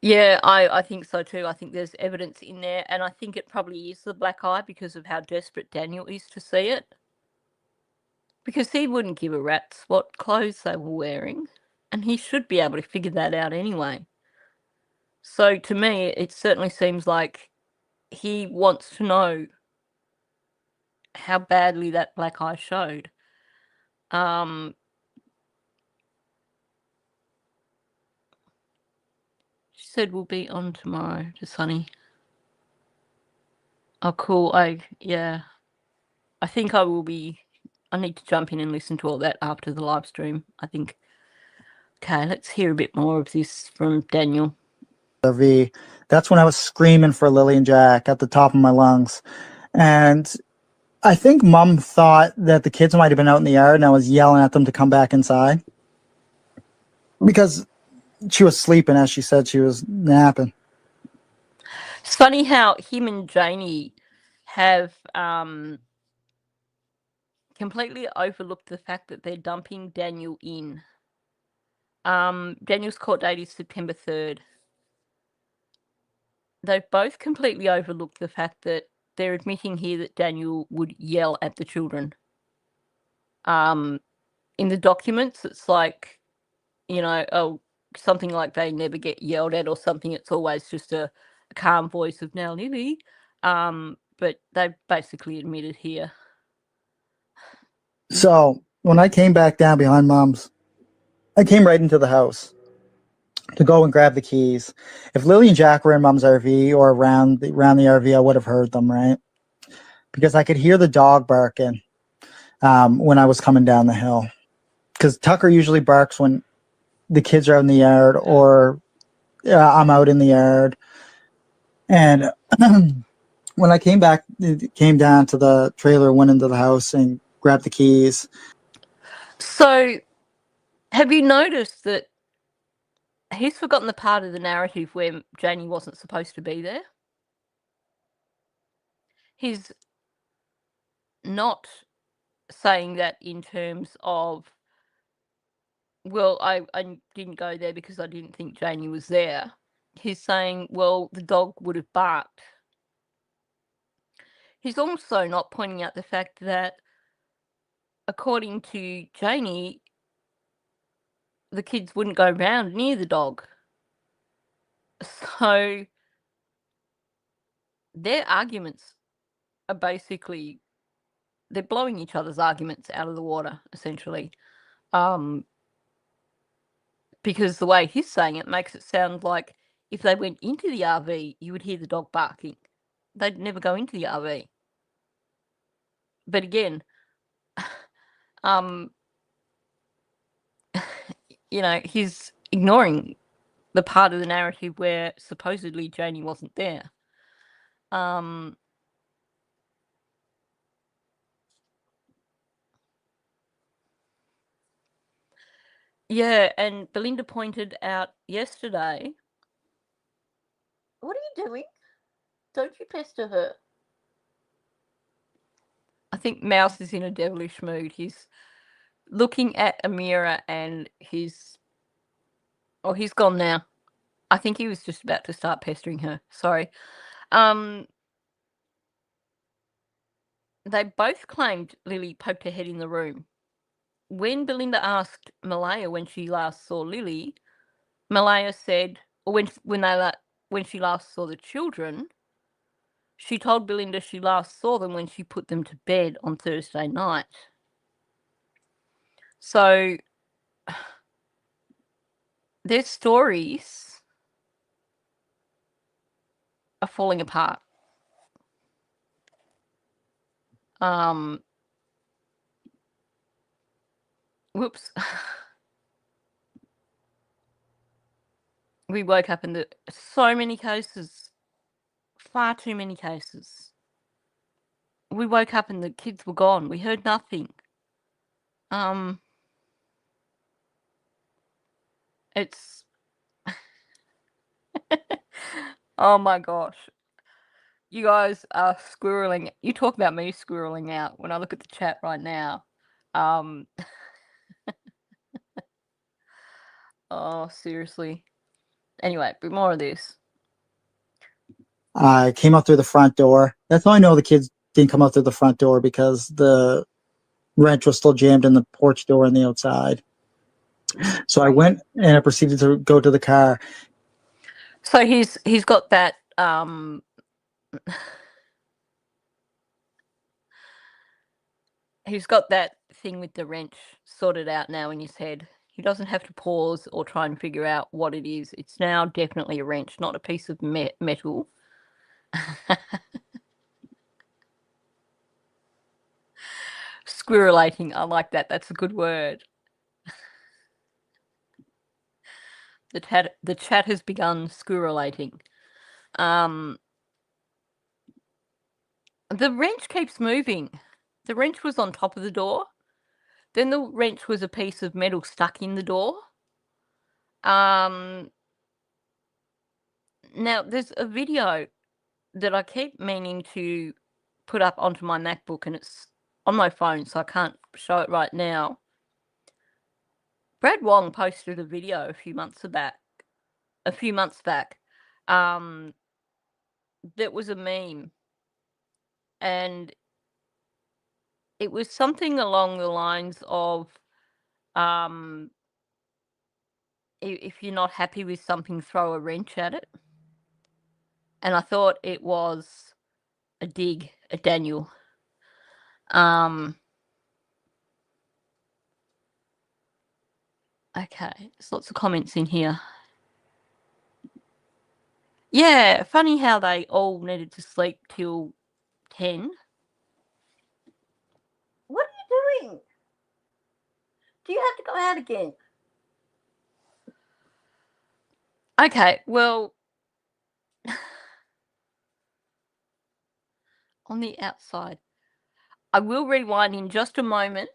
Yeah, I think so too. I think there's evidence in there, and I think it probably is the black eye because of how desperate Daniel is to see it. Because he wouldn't give a rat's what clothes they were wearing, and he should be able to figure that out anyway. So to me, it certainly seems like he wants to know how badly that black eye showed. She said we'll be on tomorrow to Sunny. Oh, cool. Yeah. I think I will be. I need to jump in and listen to all that after the live stream, I think. Okay, let's hear a bit more of this from Daniel. RV. That's when I was screaming for Lily and Jack at the top of my lungs. And I think Mom thought that the kids might have been out in the yard and I was yelling at them to come back inside. Because she was sleeping, as she said she was napping. It's funny how him and Janie have completely overlooked the fact that they're dumping Daniel in. Daniel's court date is September 3rd. They've both completely overlooked the fact that they're admitting here that Daniel would yell at the children. In the documents, it's like, something like they never get yelled at or something. It's always just a calm voice of "Now, Lily." But they basically admitted here. So when I came back down behind Mom's, I came right into the house to go and grab the keys. If Lily and Jack were in Mom's RV or around the RV, I would have heard them, right? Because I could hear the dog barking when I was coming down the hill. Because Tucker usually barks when the kids are out in the yard or I'm out in the yard. And when I came down to the trailer, went into the house and grabbed the keys. So, have you noticed that he's forgotten the part of the narrative where Janie wasn't supposed to be there? He's not saying that in terms of, well, I didn't go there because I didn't think Janie was there. He's saying, well, the dog would have barked. He's also not pointing out the fact that, according to Janie, the kids wouldn't go round near the dog. So their arguments are basically, they're blowing each other's arguments out of the water, essentially. Because the way he's saying it makes it sound like if they went into the RV, you would hear the dog barking. They'd never go into the RV. But again, he's ignoring the part of the narrative where supposedly Janie wasn't there. Yeah, and Belinda pointed out yesterday. What are you doing? Don't you pester her. I think Mouse is in a devilish mood. He's looking at a mirror and he's gone now. I think he was just about to start pestering her. Sorry. They both claimed Lily poked her head in the room. When Belinda asked Malaya when she last saw Lily, Malaya said, or when she last saw the children, she told Belinda she last saw them when she put them to bed on Thursday night. So their stories are falling apart. Whoops. We woke up and so many cases, far too many cases. We woke up and the kids were gone. We heard nothing. It's oh my gosh. You guys are squirreling. You talk about me squirreling out when I look at the chat right now. Oh, seriously. Anyway, but more of this. I came out through the front door. That's how I know the kids didn't come out through the front door, because the wrench was still jammed in the porch door on the outside. So I went and I proceeded to go to the car. So he's got that he's got that thing with the wrench sorted out now in his head. He doesn't have to pause or try and figure out what it is. It's now definitely a wrench, not a piece of metal. Squirrelating. I like that. That's a good word. The chat has begun squirrelating. The wrench keeps moving. The wrench was on top of the door. Then the wrench was a piece of metal stuck in the door. Now there's a video that I keep meaning to put up onto my MacBook, and it's on my phone, so I can't show it right now. Brad Wong posted a video a few months back. That was a meme, and it was something along the lines of, if you're not happy with something, throw a wrench at it. And I thought it was a dig at Daniel. Okay, there's lots of comments in here. Yeah, funny how they all needed to sleep till 10. What are you doing? Do you have to go out again? Okay, well, on the outside, I will rewind in just a moment,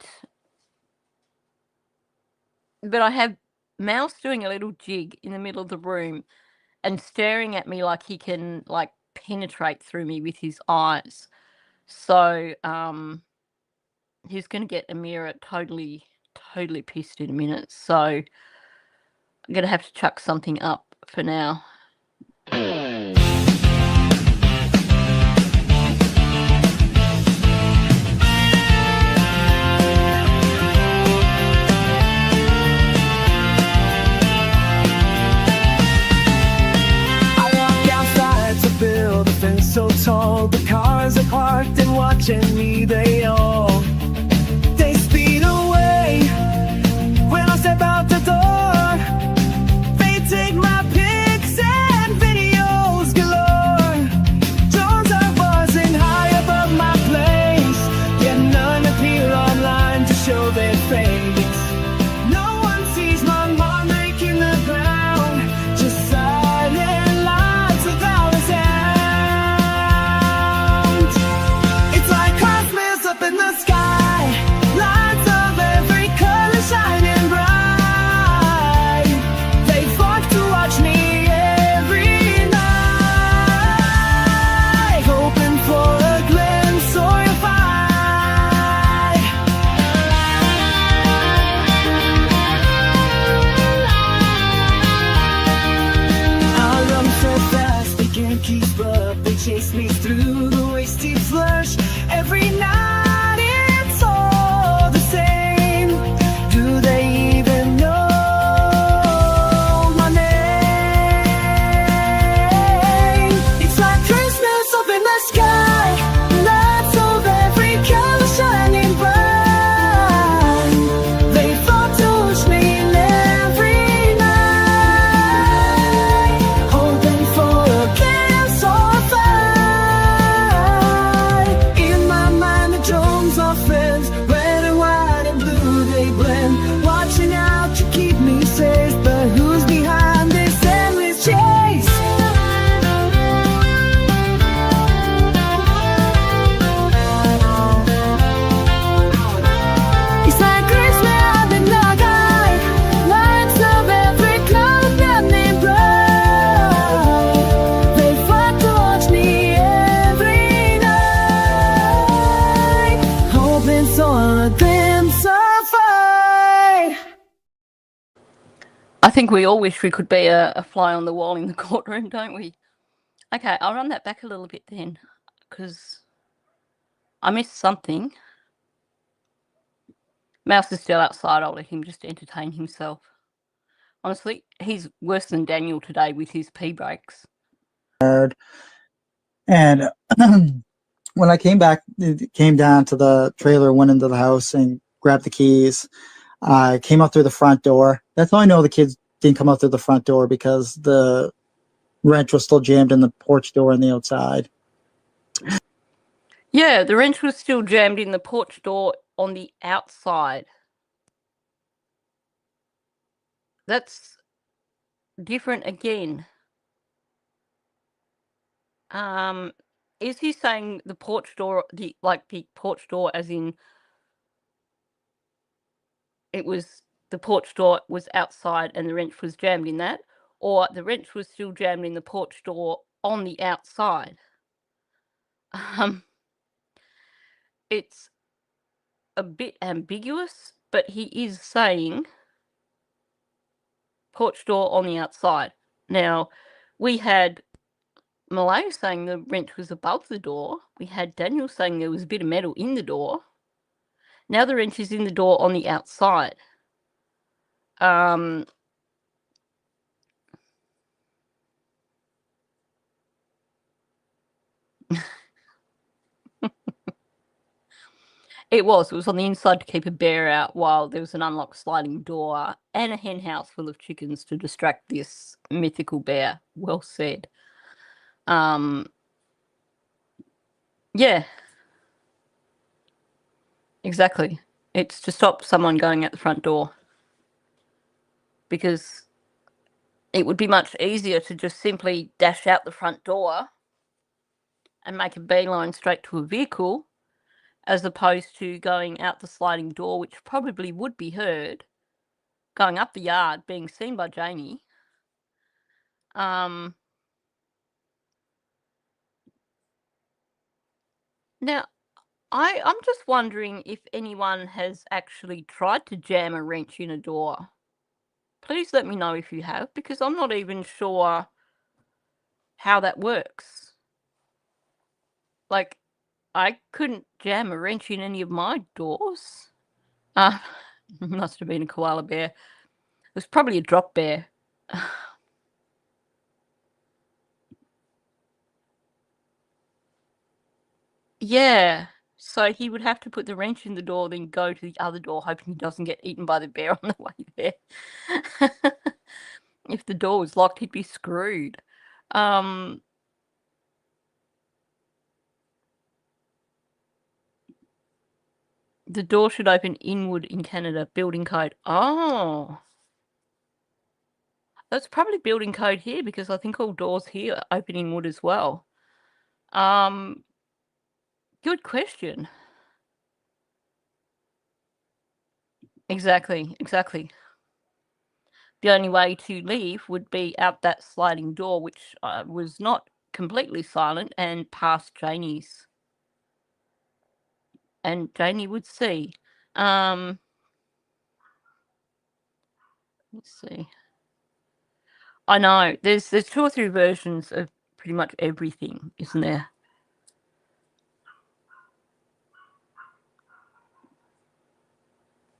but I have Mouse doing a little jig in the middle of the room and staring at me like he can, like, penetrate through me with his eyes. So, he's going to get Amira totally pissed in a minute. So, I'm going to have to chuck something up for now. So tall, the cars are parked and watching me, they all they speed away. When I step out the door, they take my picks I think we all wish we could be a fly on the wall in the courtroom, don't we? Okay, I'll run that back a little bit then, because I missed something. Mouse is still outside. I'll let him just entertain himself. Honestly, he's worse than Daniel today with his pee breaks. And when I came down to the trailer, went into the house and grabbed the keys. I came out through the front door. That's how I know the kids didn't come out through the front door, because the wrench was still jammed in the porch door on the outside. Yeah, the wrench was still jammed in the porch door on the outside. That's different again. Is he saying the porch door, the porch door as in the porch door was outside and the wrench was jammed in that, or the wrench was still jammed in the porch door on the outside? It's a bit ambiguous, but he is saying porch door on the outside. Now, we had Malay saying the wrench was above the door. We had Daniel saying there was a bit of metal in the door. Now the wrench is in the door on the outside. It was on the inside to keep a bear out, while there was an unlocked sliding door and a hen house full of chickens to distract this mythical bear. Well said. Yeah. Exactly. It's to stop someone going out the front door, because it would be much easier to just simply dash out the front door and make a beeline straight to a vehicle, as opposed to going out the sliding door, which probably would be heard, going up the yard, being seen by Jamie. Now, I'm just wondering if anyone has actually tried to jam a wrench in a door. Please let me know if you have, because I'm not even sure how that works. Like, I couldn't jam a wrench in any of my doors. Must have been a koala bear. It was probably a drop bear. Yeah. So he would have to put the wrench in the door, then go to the other door, hoping he doesn't get eaten by the bear on the way there. If the door was locked, he'd be screwed. The door should open inward in Canada. Building code. Oh. That's probably building code here, because I think all doors here open inward as well. Good question. Exactly. The only way to leave would be out that sliding door, which was not completely silent, and past Janie's. And Janie would see. Let's see. I know. There's 2 or 3 versions of pretty much everything, isn't there?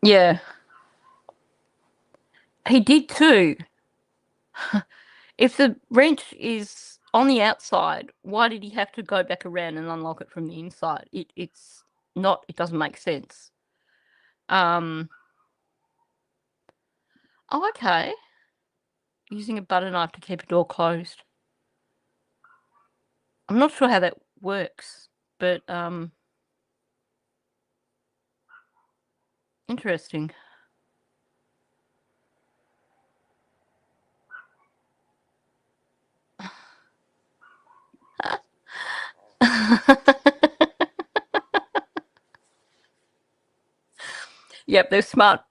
Yeah. He did too. If the wrench is on the outside, why did he have to go back around and unlock it from the inside? It doesn't make sense. Oh, okay. Using a butter knife to keep a door closed. I'm not sure how that works, but interesting. Yep, there's smart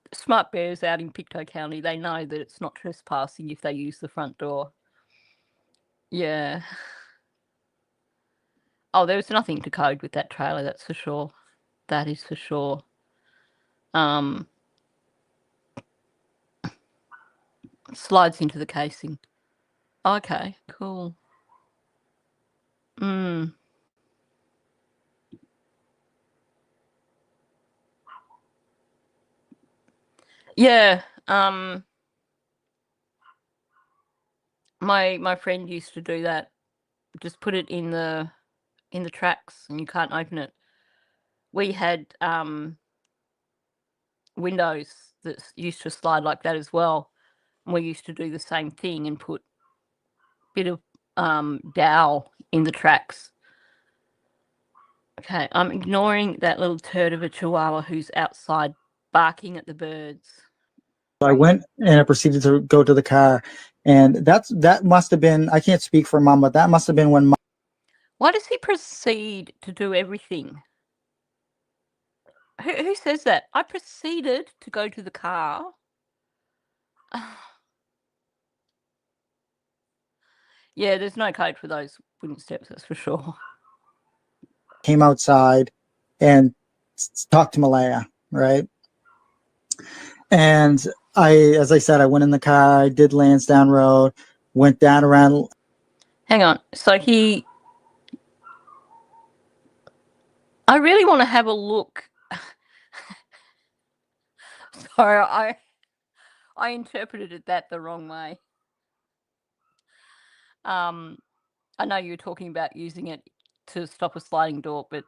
bears out in Pictou County. They know that it's not trespassing if they use the front door. Yeah. Oh, there was nothing to code with that trailer, that's for sure. That is for sure. Slides into the casing. Okay, cool. Mm. Yeah. My friend used to do that. Just put it in the tracks and you can't open it. We had windows that used to slide like that as well. And we used to do the same thing and put a bit of dowel in the tracks. Okay, I'm ignoring that little turd of a chihuahua who's outside barking at the birds. So I went and I proceeded to go to the car, and that must have been, I can't speak for Mom, but that must have been when Mom. Why does he proceed to do everything? Who says that? I proceeded to go to the car. Yeah, there's no code for those wooden steps, that's for sure. Came outside and talked to Malaya, right? And as I said, I went in the car, I did Lansdowne Road, went down around. Hang on. So I really want to have a look. Sorry, I interpreted it the wrong way. I know you were talking about using it to stop a sliding door, but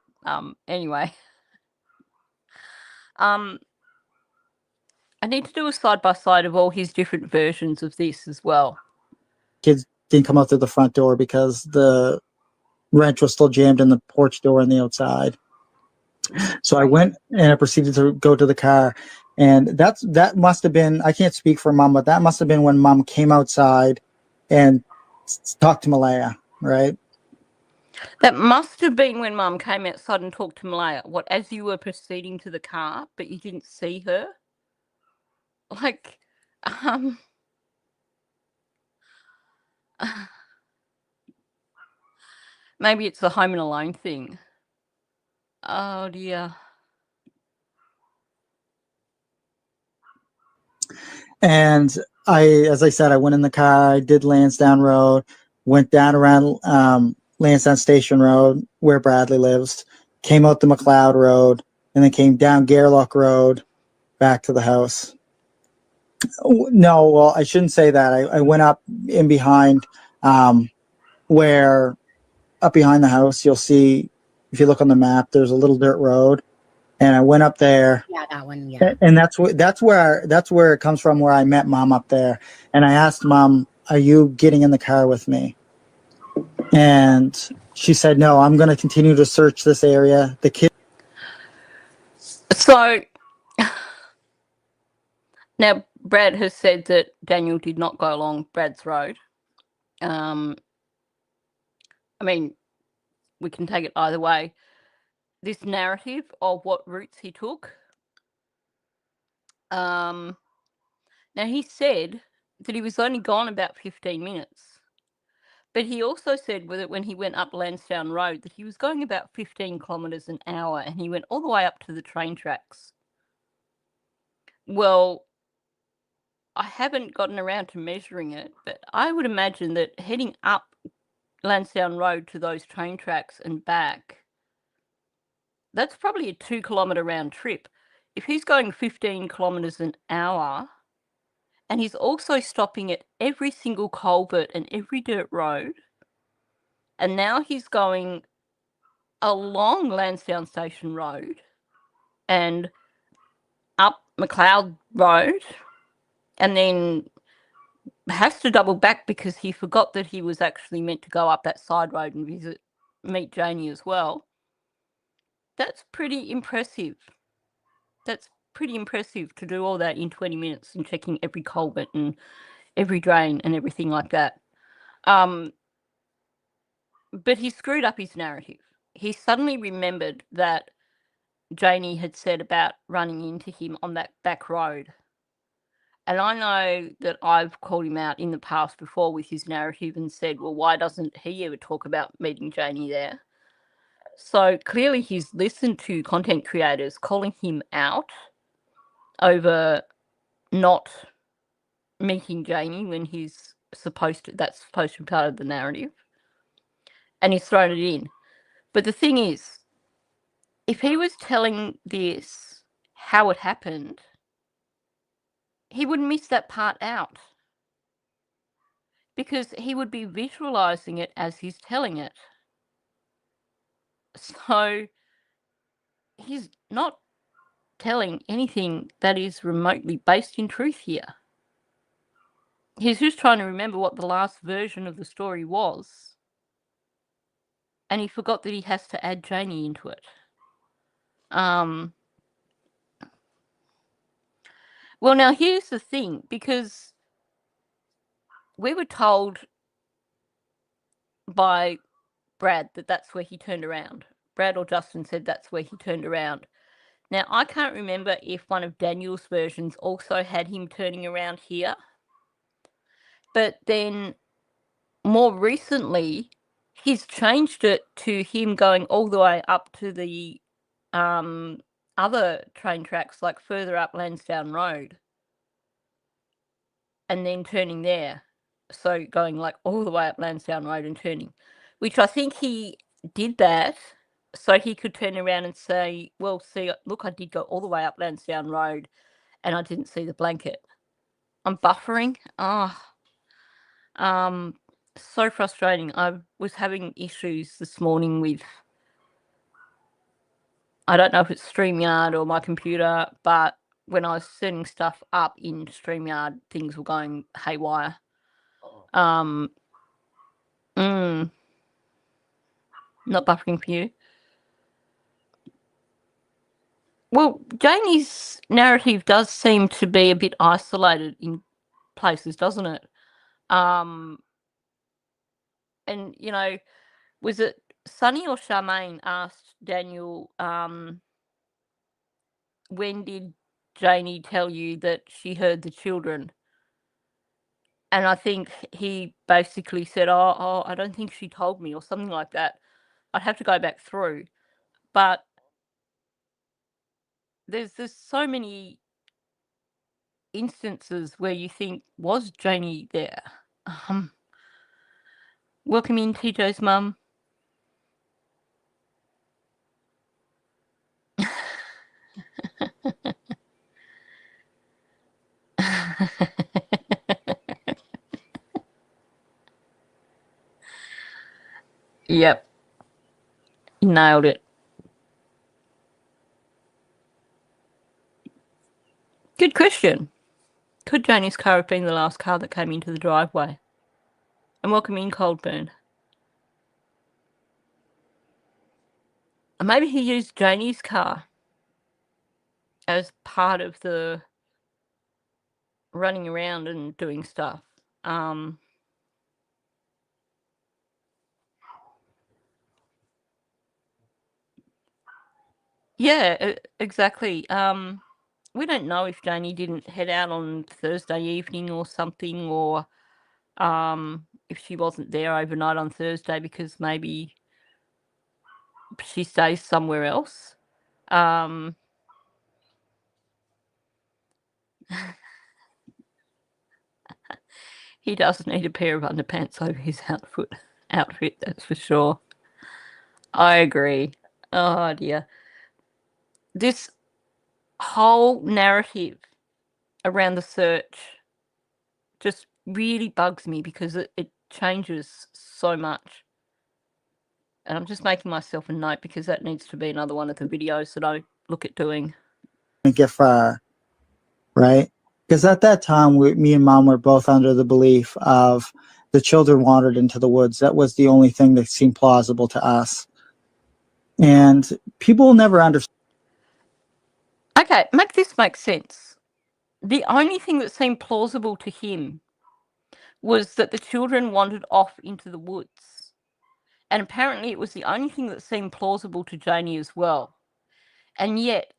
anyway. I need to do a side-by-side of all his different versions of this as well. Kids didn't come out through the front door because the wrench was still jammed in the porch door on the outside. So I went and I proceeded to go to the car, and that must have been, I can't speak for Mom, but that must have been when Mom came outside and talked to Malaya, right? That must have been when Mum came outside and talked to Malaya. What, as you were proceeding to the car, but you didn't see her? Like, maybe it's the Home and Alone thing. Oh dear. And as I said, I went in the car, I did Lansdowne Road, went down around Lansdowne Station Road where Bradley lives, came out the McLeod Road, and then came down Gairloch Road back to the house. No, well, I shouldn't say that. I went up in behind where up behind the house, you'll see, if you look on the map, there's a little dirt road. And I went up there. Yeah, that one. Yeah. And that's where it comes from, where I met Mom up there. And I asked Mom, "Are you getting in the car with me?" And she said, "No, I'm going to continue to search this area." The kid. So now Brad has said that Daniel did not go along Brad's road. I mean, we can take it either way. This narrative of what routes he took. Now he said that he was only gone about 15 minutes. But he also said that when he went up Lansdowne Road that he was going about 15 kilometres an hour, and he went all the way up to the train tracks. Well, I haven't gotten around to measuring it, but I would imagine that heading up Lansdowne Road to those train tracks and back, that's probably a 2 kilometre round trip. If he's going 15 kilometres an hour, and he's also stopping at every single culvert and every dirt road, and now he's going along Lansdowne Station Road and up McLeod Road, and then has to double back because he forgot that he was actually meant to go up that side road and meet Janie as well. That's pretty impressive. That's pretty impressive to do all that in 20 minutes and checking every culvert and every drain and everything like that. But he screwed up his narrative. He suddenly remembered that Janie had said about running into him on that back road. And I know that I've called him out in the past before with his narrative and said, well, why doesn't he ever talk about meeting Janie there? So clearly he's listened to content creators calling him out over not meeting Janie when he's that's supposed to be part of the narrative, and he's thrown it in. But the thing is, if he was telling this how it happened, he would miss that part out, because he would be visualizing it as he's telling it. So he's not telling anything that is remotely based in truth here. He's just trying to remember what the last version of the story was, and he forgot that he has to add Janie into it. Well, now here's the thing, because we were told by Brad that that's where he turned around. Brad or Justin said that's where he turned around. Now, I can't remember if one of Daniel's versions also had him turning around here. But then, more recently, he's changed it to him going all the way up to the other train tracks, like further up Lansdowne Road, and then turning there. So going like all the way up Lansdowne Road and turning, which I think he did that so he could turn around and say, well, see, look, I did go all the way up Lansdowne Road and I didn't see the blanket. I'm buffering. So frustrating. I was having issues this morning with, I don't know if it's StreamYard or my computer, but when I was setting stuff up in StreamYard, things were going haywire. Not buffering for you. Well, Janie's narrative does seem to be a bit isolated in places, doesn't it? And, you know, was it Sunny or Charmaine asked Daniel, when did Janie tell you that she heard the children? And I think he basically said, oh, I don't think she told me, or something like that. I'd have to go back through. But there's so many instances where you think, was Janie there? Welcome in, TJ's mum. Yep. Nailed it. Good question. Could Janie's car have been the last car that came into the driveway? And welcome in, Coldburn. Maybe he used Janie's car as part of the running around and doing stuff. Yeah, exactly. We don't know if Janie didn't head out on Thursday evening or something, or if she wasn't there overnight on Thursday because maybe she stays somewhere else. He does need a pair of underpants over his outfit, that's for sure. I agree. Oh dear. This whole narrative around the search just really bugs me because it changes so much. And I'm just making myself a note because that needs to be another one of the videos that I look at doing. Get far, right? Because at that time, me and Mom were both under the belief of the children wandered into the woods. That was the only thing that seemed plausible to us. And people never understand. Okay, make this make sense. The only thing that seemed plausible to him was that the children wandered off into the woods. And apparently it was the only thing that seemed plausible to Janie as well. And yet,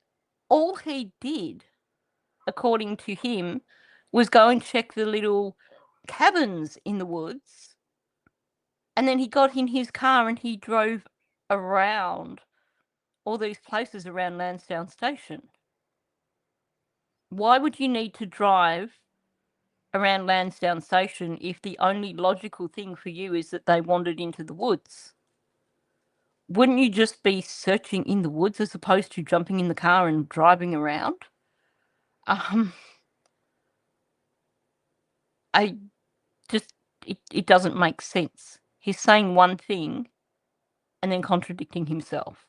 all he did, according to him, was go and check the little cabins in the woods. And then he got in his car and he drove around all these places around Lansdowne Station. Why would you need to drive around Lansdowne Station if the only logical thing for you is that they wandered into the woods? Wouldn't you just be searching in the woods as opposed to jumping in the car and driving around? I just, it doesn't make sense. He's saying one thing and then contradicting himself.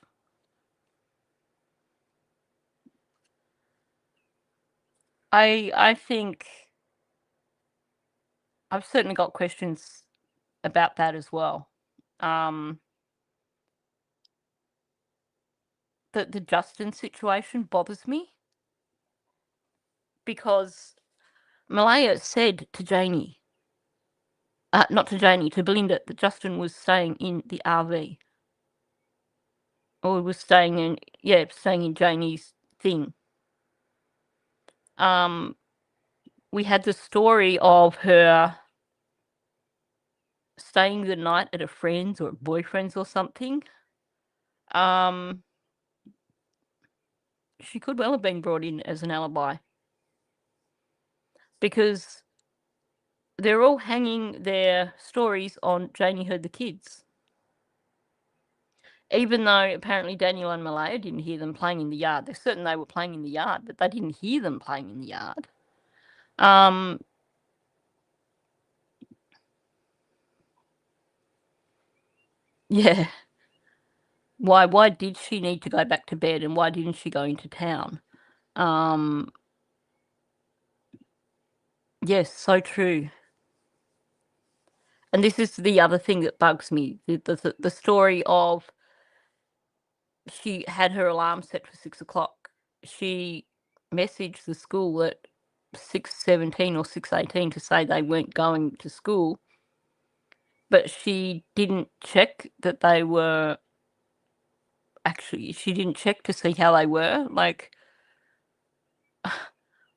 I think I've certainly got questions about that as well. The Justin situation bothers me because Malaya said to Janie, not to Janie, to Belinda, that Justin was staying in the RV. Or was staying in Janie's thing. We had the story of her staying the night at a friend's or a boyfriend's or something. She could well have been brought in as an alibi. Because they're all hanging their stories on Janie heard the kids. Even though apparently Daniel and Malaya didn't hear them playing in the yard. They're certain they were playing in the yard, but they didn't hear them playing in the yard. Yeah. Why did she need to go back to bed and why didn't she go into town? Yes, so true. And this is the other thing that bugs me. The story of she had her alarm set for 6 o'clock. She messaged the school at 6:17 or 6:18 to say they weren't going to school. But she didn't check that they were... Actually, she didn't check to see how they were. Like,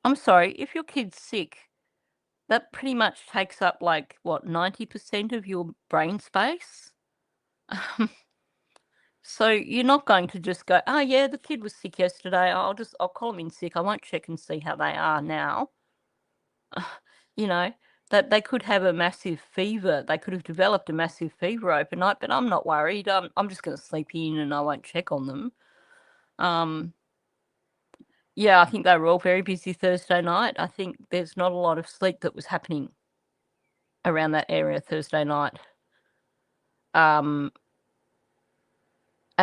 I'm sorry, if your kid's sick, that pretty much takes up, like, what, 90% of your brain space? So you're not going to just go, oh, yeah, the kid was sick yesterday. I'll call him in sick. I won't check and see how they are now. You know, that they could have a massive fever. They could have developed a massive fever overnight, but I'm not worried. I'm just going to sleep in and I won't check on them. Yeah, I think they were all very busy Thursday night. I think there's not a lot of sleep that was happening around that area Thursday night. And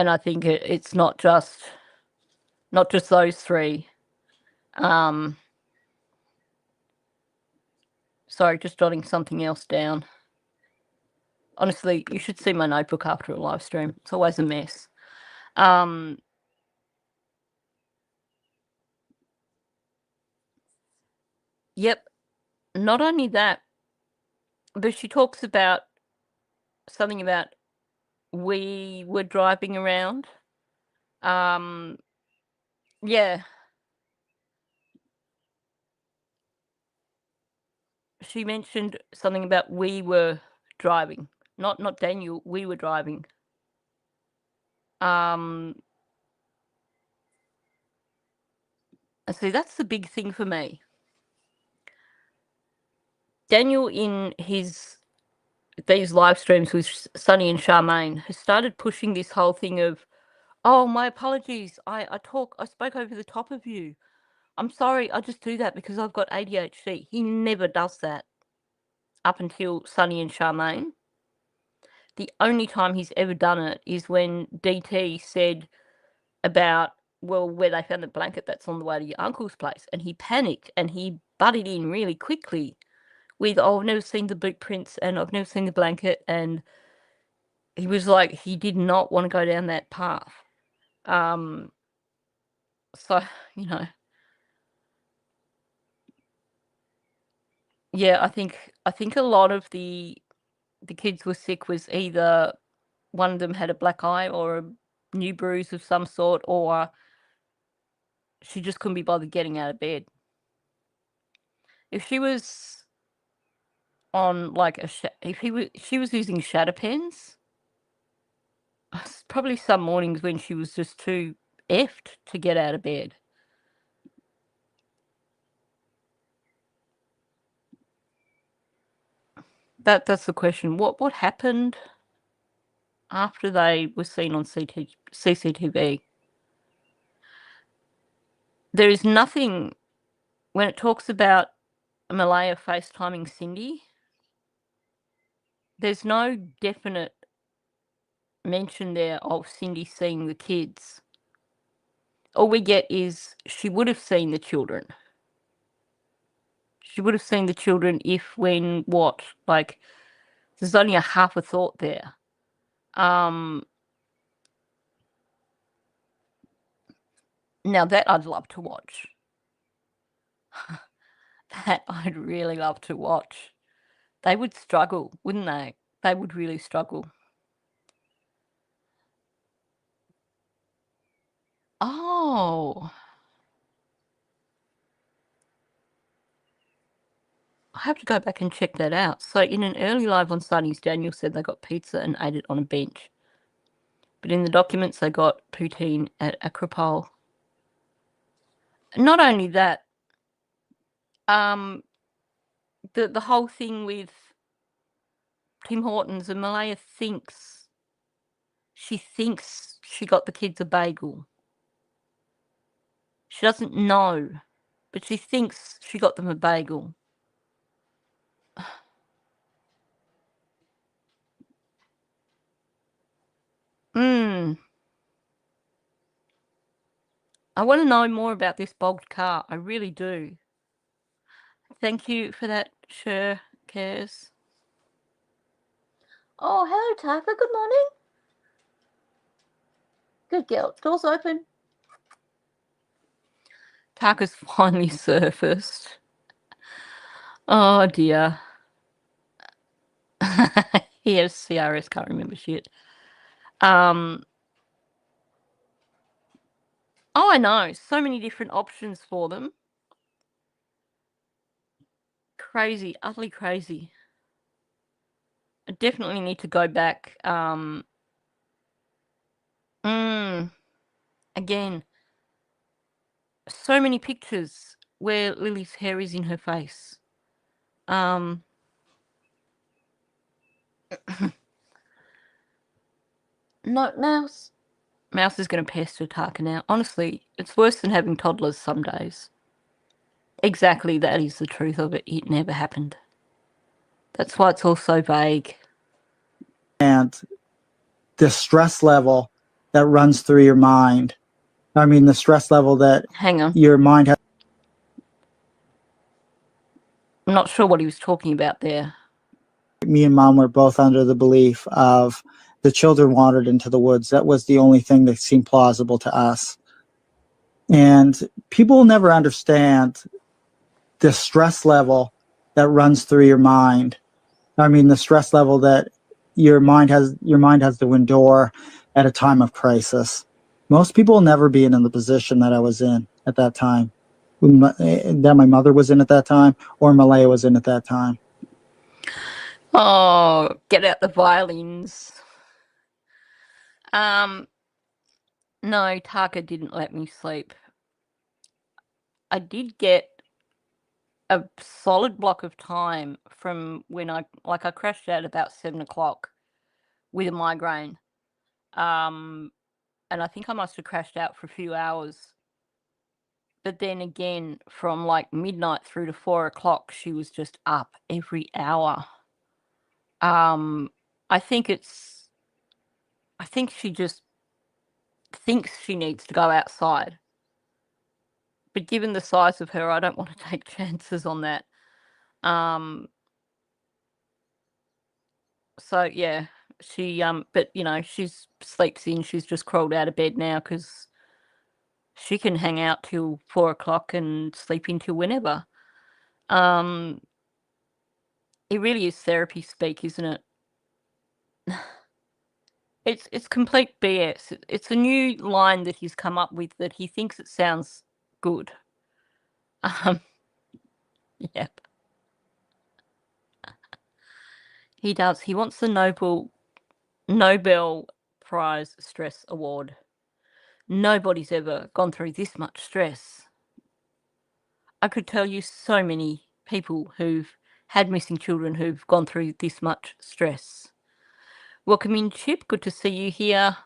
I think it's not just those three. Sorry, just jotting something else down. Honestly, you should see my notebook after a live stream. It's always a mess. Yep. Not only that, but she talks about something about we were driving around. Yeah. She mentioned something about we were driving. Not Daniel, we were driving. And see, that's the big thing for me. Daniel, in these live streams with Sunny and Charmaine, has started pushing this whole thing of, oh, my apologies, I spoke over the top of you. I'm sorry, I just do that because I've got ADHD. He never does that up until Sunny and Charmaine. The only time he's ever done it is when DT said about, well, where they found the blanket that's on the way to your uncle's place, and he panicked and he butted in really quickly with, oh, I've never seen the boot prints and I've never seen the blanket, and he was like, he did not want to go down that path. So, you know, yeah, I think a lot of the kids were sick was either one of them had a black eye or a new bruise of some sort, or she just couldn't be bothered getting out of bed. If she was on like she was using shadow pens, probably some mornings when she was just too effed to get out of bed. That's the question. What happened after they were seen on CCTV? There is nothing when it talks about Malaya FaceTiming Cindy. There's no definite mention there of Cindy seeing the kids. All we get is she would have seen the children. She would have seen the children if, when, what. Like, there's only a half a thought there. Now that I'd love to watch. That I'd really love to watch. They would struggle, wouldn't they? They would really struggle. Oh. I have to go back and check that out. So in an early live on Sunny's, Daniel said they got pizza and ate it on a bench. But in the documents, they got poutine at Acropole. Not only that, the whole thing with Tim Hortons and Malaya thinks she got the kids a bagel. She doesn't know, but she thinks she got them a bagel. I want to know more about this bogged car. I really do. Thank you for that, Sure Cares. Oh, hello, Taka. Good morning. Good girl. Door's open. Taka's finally surfaced. Oh, dear. He has CRS, can't remember shit. Oh, I know. So many different options for them. Crazy. Utterly crazy. I definitely need to go back. Again, so many pictures where Lily's hair is in her face. No, Mouse. Mouse is going to pester Taka now. Honestly, it's worse than having toddlers some days. Exactly, that is the truth of it. It never happened. That's why it's all so vague. And the stress level that runs through your mind. I mean, the stress level that Hang on. your mind has. I'm not sure what he was talking about there. Me and Mom were both under the belief of the children wandered into the woods. That was the only thing that seemed plausible to us. And people will never understand the stress level that runs through your mind. I mean, the stress level that your mind has to endure at a time of crisis. Most people will never be in the position that I was in at that time, that my mother was in at that time, or Malaya was in at that time. Oh, get out the violins. No, Taka didn't let me sleep. I did get a solid block of time from when I crashed out about 7 o'clock with a migraine. And I think I must have crashed out for a few hours. But then again, from like midnight through to 4 o'clock, she was just up every hour. I think she just thinks she needs to go outside. But given the size of her, I don't want to take chances on that. So yeah, she but you know, she's sleeps in. She's just crawled out of bed now because she can hang out till 4 o'clock and sleep until whenever. It really is therapy speak, isn't it? It's complete BS. It's a new line that he's come up with that he thinks it sounds good. Yep. He does. He wants the Nobel Prize Stress Award. Nobody's ever gone through this much stress. I could tell you so many people who've had missing children who've gone through this much stress. Welcome in, Chip. Good to see you here.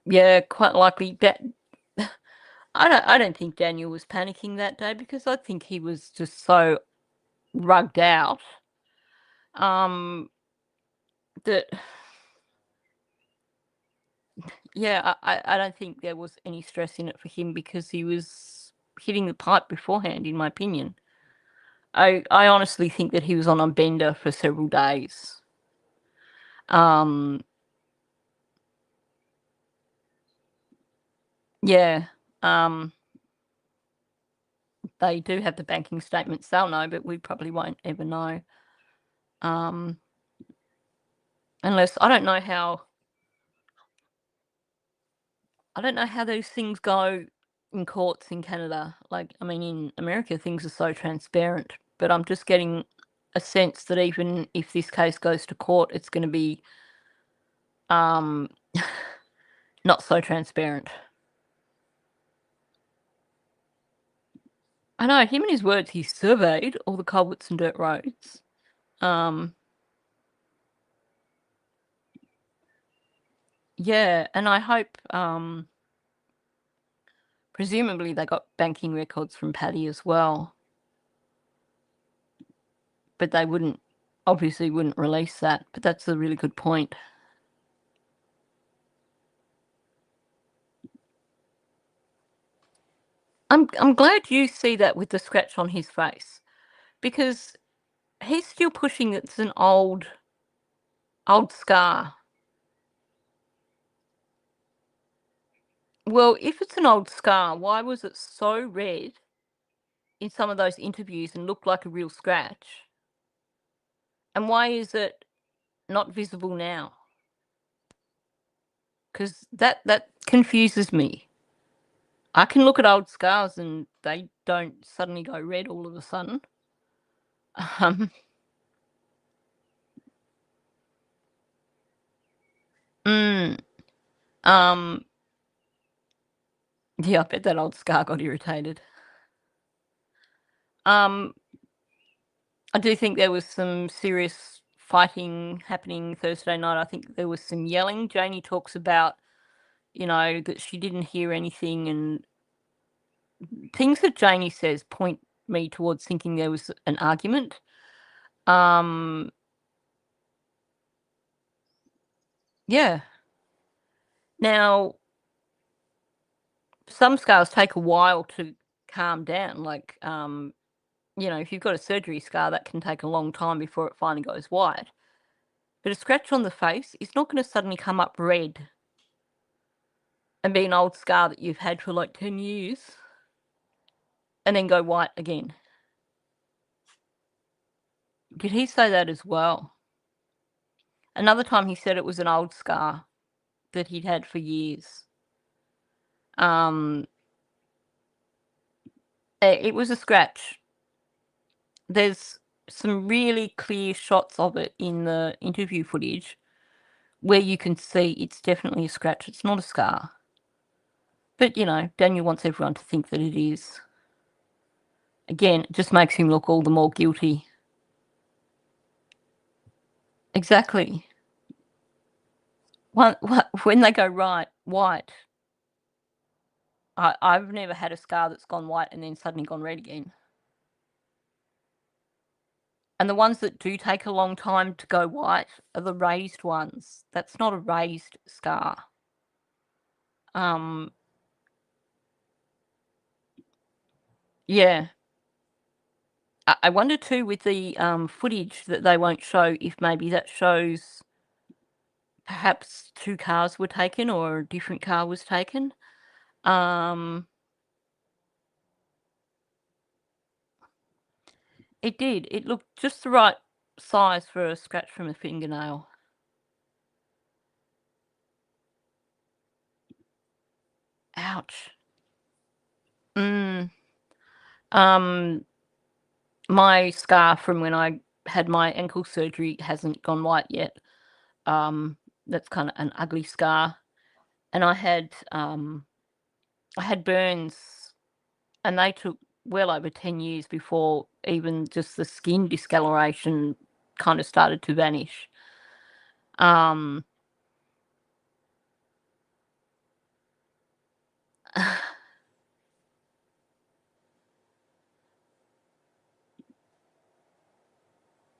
Yeah, quite likely that. I don't think Daniel was panicking that day, because I think he was just so rugged out that, yeah, I don't think there was any stress in it for him, because he was hitting the pipe beforehand, in my opinion. I honestly think that he was on a bender for several days. Yeah. They do have the banking statements. They'll know, but we probably won't ever know. Unless I don't know how those things go in courts in Canada. Like, I mean, in America, things are so transparent. But I'm just getting a sense that even if this case goes to court, it's going to be not so transparent. I know, him and his words, he surveyed all the culverts and dirt roads. Yeah, and I hope, presumably they got banking records from Paddy as well. But they obviously wouldn't release that. But that's a really good point. I'm glad you see that with the scratch on his face, because he's still pushing it's an old scar. Well, if it's an old scar, why was it so red in some of those interviews and looked like a real scratch? And why is it not visible now? Because that confuses me. I can look at old scars and they don't suddenly go red all of a sudden. Yeah, I bet that old scar got irritated. I do think there was some serious fighting happening Thursday night. I think there was some yelling. Janie talks about, that she didn't hear anything, and things that Janie says point me towards thinking there was an argument. Yeah. Now, some scars take a while to calm down. Like, if you've got a surgery scar, that can take a long time before it finally goes white. But a scratch on the face is not going to suddenly come up red and be an old scar that you've had for like 10 years and then go white again. Did he say that as well? Another time he said it was an old scar that he'd had for years. It was a scratch. There's some really clear shots of it in the interview footage where you can see it's definitely a scratch. It's not a scar. But, Daniel wants everyone to think that it is. Again, it just makes him look all the more guilty. Exactly. When they go white, I've never had a scar that's gone white and then suddenly gone red again. And the ones that do take a long time to go white are the raised ones. That's not a raised scar. Yeah. I wonder too, with the footage that they won't show, if maybe that shows perhaps 2 cars were taken or a different car was taken. It did. It looked just the right size for a scratch from a fingernail. Ouch. My scar from when I had my ankle surgery hasn't gone white yet. That's kind of an ugly scar. and I had burns, and they took well over 10 years before even just the skin discoloration kind of started to vanish.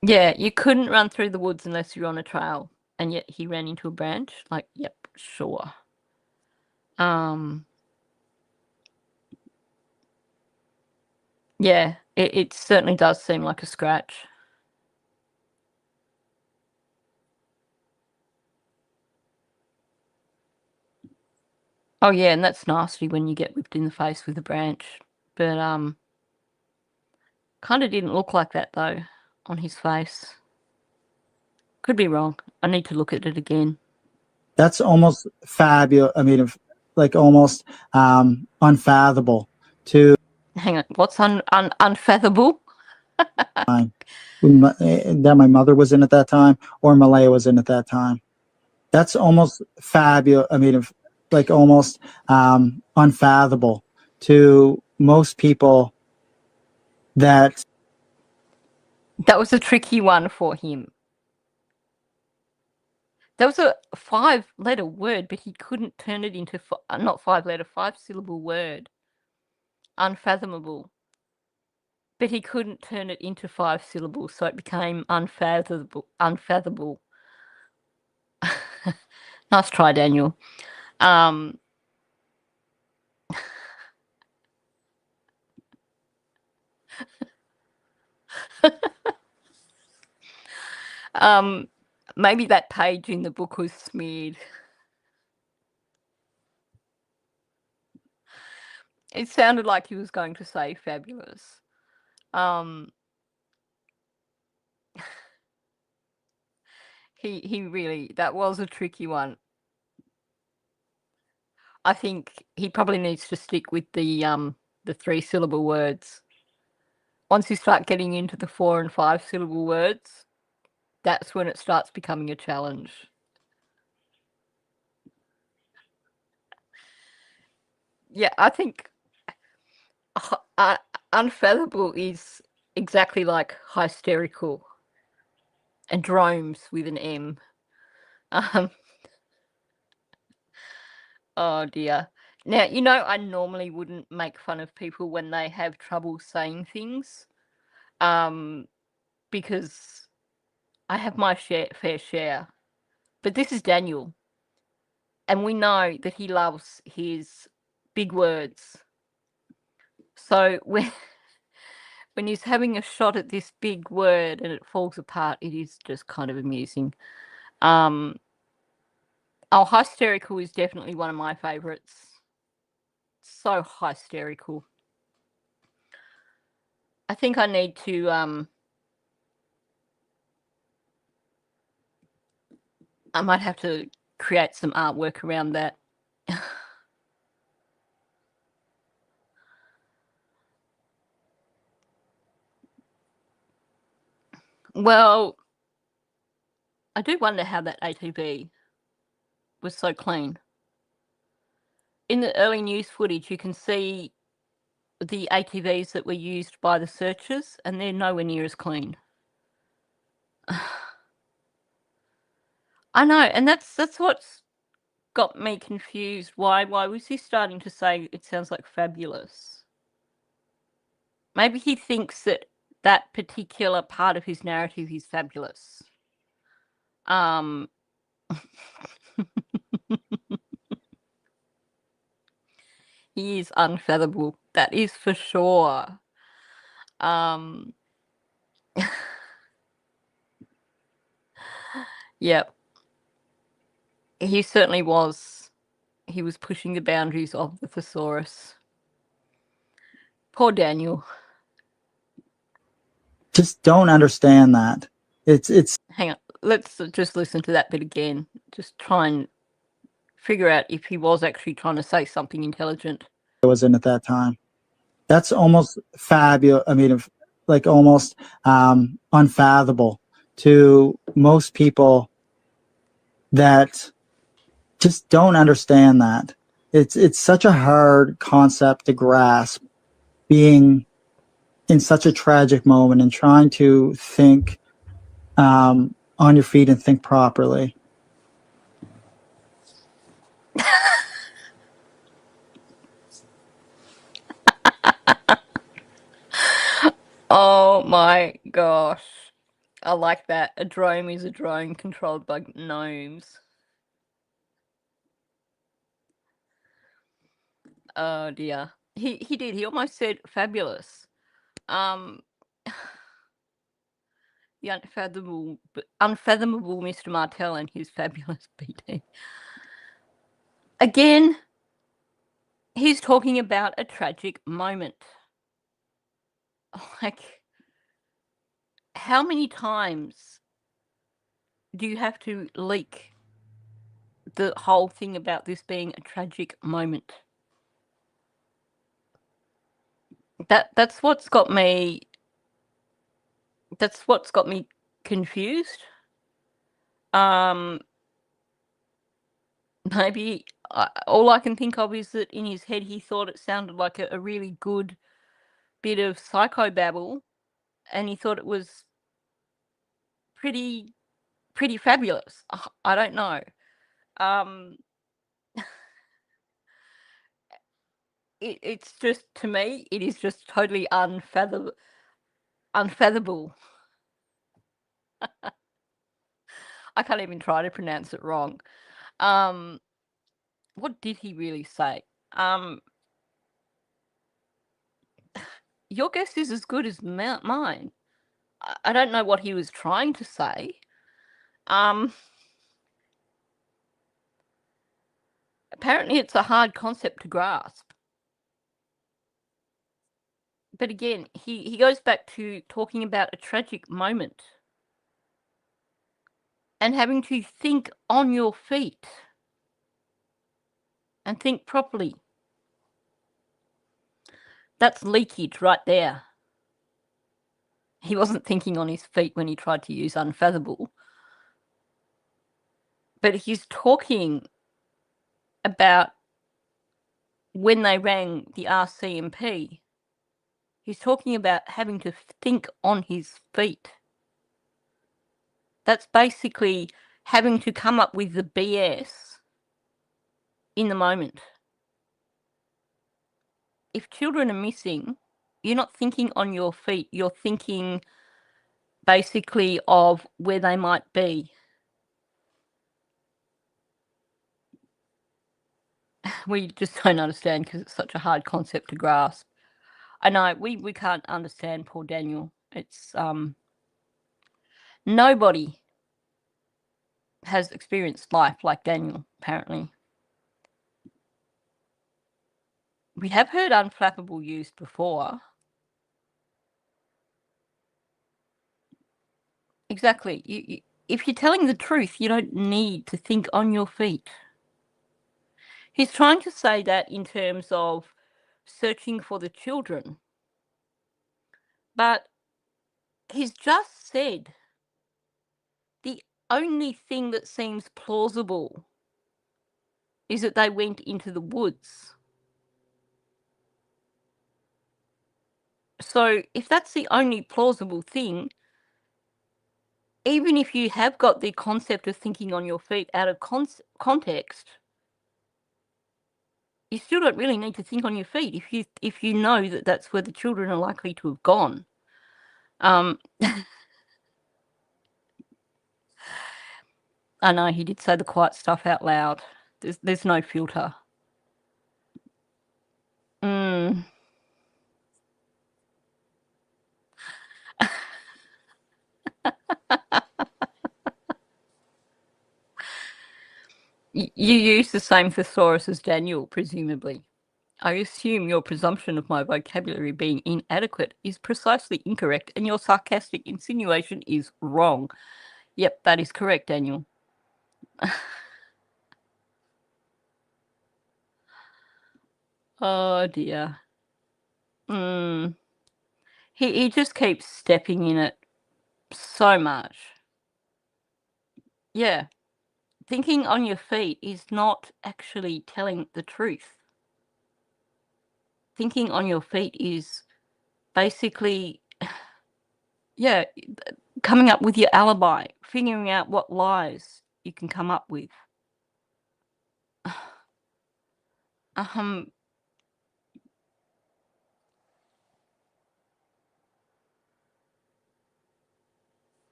Yeah, you couldn't run through the woods unless you're on a trail, and yet he ran into a branch. Like, yep, sure. Yeah, it certainly does seem like a scratch. Oh yeah, and that's nasty when you get whipped in the face with a branch. But kind of didn't look like that though on his face. Could be wrong. I need to look at it again. That's almost fabulous. I mean, like almost unfathomable to. Hang on, what's unfathomable? That my mother was in at that time, or Malaya was in at that time. That's almost fabulous. I mean, like almost unfathomable to most people. That was a tricky one for him. That was a 5-letter word, but he couldn't turn it into not 5-letter, 5-syllable word. Unfathomable. But he couldn't turn it into 5 syllables, so it became unfathomable. Nice try, Daniel. Maybe that page in the book was smeared. It sounded like he was going to say fabulous. He really, that was a tricky one. I think he probably needs to stick with the 3-syllable words. Once you start getting into the 4 and 5-syllable words, that's when it starts becoming a challenge. Yeah, I think unfathomable is exactly like hysterical, and dromes with an M. Oh dear. Now, I normally wouldn't make fun of people when they have trouble saying things, because I have my fair share. But this is Daniel, and we know that he loves his big words. So when he's having a shot at this big word and it falls apart, it is just kind of amusing. Hysterical is definitely one of my favourites. So hysterical. I think I need to I might have to create some artwork around that. Well, I do wonder how that ATV was so clean. In the early news footage, you can see the ATVs that were used by the searchers, and they're nowhere near as clean. I know, and that's what's got me confused. Why was he starting to say it sounds like fabulous? Maybe he thinks that particular part of his narrative is fabulous. He is unfathomable. That is for sure. Yep. He certainly was. He was pushing the boundaries of the thesaurus. Poor Daniel. just don't understand that. It's. Hang on. Let's just listen to that bit again. Just try and figure out if he was actually trying to say something intelligent. I was in at that time. That's almost fabulous. I mean, like almost unfathomable to most people. That just don't understand that. It's such a hard concept to grasp, being in such a tragic moment and trying to think on your feet and think properly. Oh my gosh. I like that. A drone is a drone controlled by gnomes. Oh dear. He did. He almost said fabulous. The unfathomable Mr. Martell and his fabulous BD. Again, he's talking about a tragic moment. Like, how many times do you have to leak the whole thing about this being a tragic moment? That's what's got me confused. Maybe all I can think of is that in his head he thought it sounded like a really good bit of psychobabble, and he thought it was pretty fabulous. I don't know. It's just, to me, it is just totally unfathomable. I can't even try to pronounce it wrong. What did he really say? Your guess is as good as mine. I don't know what he was trying to say. Apparently it's a hard concept to grasp. But again, he goes back to talking about a tragic moment and having to think on your feet and think properly. That's leakage right there. He wasn't thinking on his feet when he tried to use unfathomable. But he's talking about when they rang the RCMP. He's talking about having to think on his feet. That's basically having to come up with the BS in the moment. If children are missing, you're not thinking on your feet. You're thinking basically of where they might be. We just don't understand because it's such a hard concept to grasp. I know, we can't understand poor Daniel. It's nobody has experienced life like Daniel, apparently. We have heard unflappable used before. Exactly. If you're telling the truth, you don't need to think on your feet. He's trying to say that in terms of searching for the children. But he's just said the only thing that seems plausible is that they went into the woods. So if that's the only plausible thing, even if you have got the concept of thinking on your feet out of context, you still don't really need to think on your feet if you know that that's where the children are likely to have gone. I know he did say the quiet stuff out loud. There's no filter. You use the same thesaurus as Daniel, presumably. I assume your presumption of my vocabulary being inadequate is precisely incorrect, and your sarcastic insinuation is wrong. Yep, that is correct, Daniel. Oh dear. He just keeps stepping in it so much. Yeah. thinking on your feet is not actually telling the truth. Thinking on your feet is basically, yeah, coming up with your alibi, figuring out what lies you can come up with.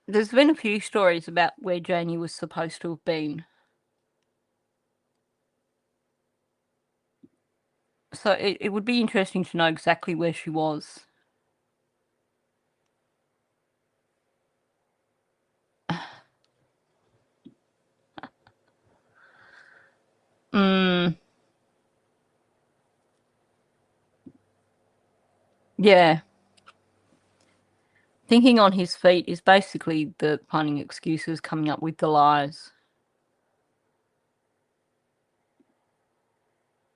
There's been a few stories about where Janie was supposed to have been. So it would be interesting to know exactly where she was. Yeah. Thinking on his feet is basically the finding excuses, coming up with the lies.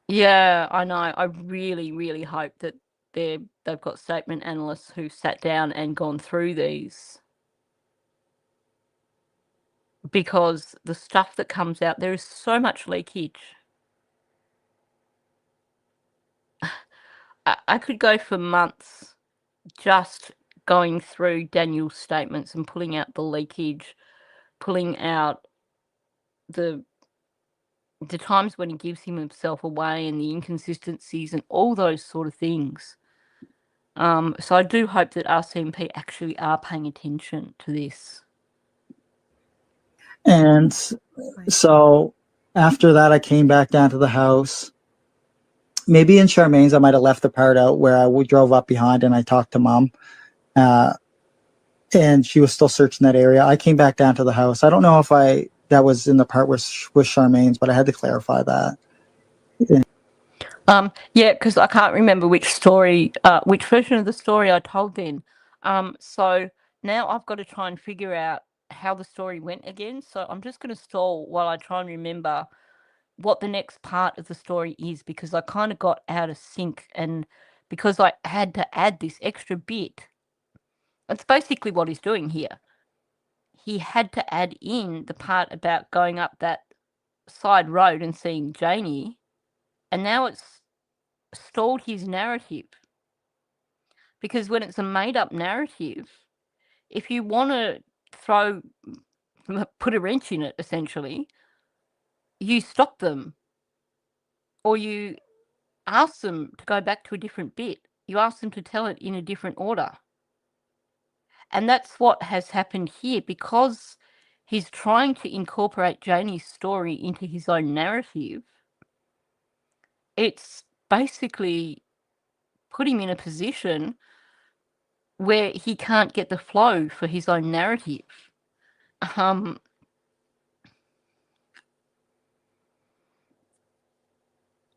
Yeah, I know. I really, really hope that they've got statement analysts who sat down and gone through these. Because the stuff that comes out, there is so much leakage. I could go for months just going through Daniel's statements and pulling out the leakage, pulling out the times when he gives himself away and the inconsistencies and all those sort of things. So I do hope that RCMP actually are paying attention to this. And so after that, I came back down to the house. Maybe in Charmaine's, I might have left the part out where I drove up behind and I talked to Mom. And she was still searching that area. I came back down to the house. I don't know if that was in the part with Charmaine's, but I had to clarify that. Yeah, because I can't remember which version of the story I told then. So now I've got to try and figure out how the story went again. So I'm just going to stall while I try and remember what the next part of the story is, because I kind of got out of sync, and because I had to add this extra bit. That's basically what he's doing here. He had to add in the part about going up that side road and seeing Janie, and now it's stalled his narrative. Because when it's a made-up narrative, if you want to put a wrench in it, essentially, you stop them, or you ask them to go back to a different bit. You ask them to tell it in a different order. And that's what has happened here, because he's trying to incorporate Janie's story into his own narrative. It's basically put him in a position where he can't get the flow for his own narrative.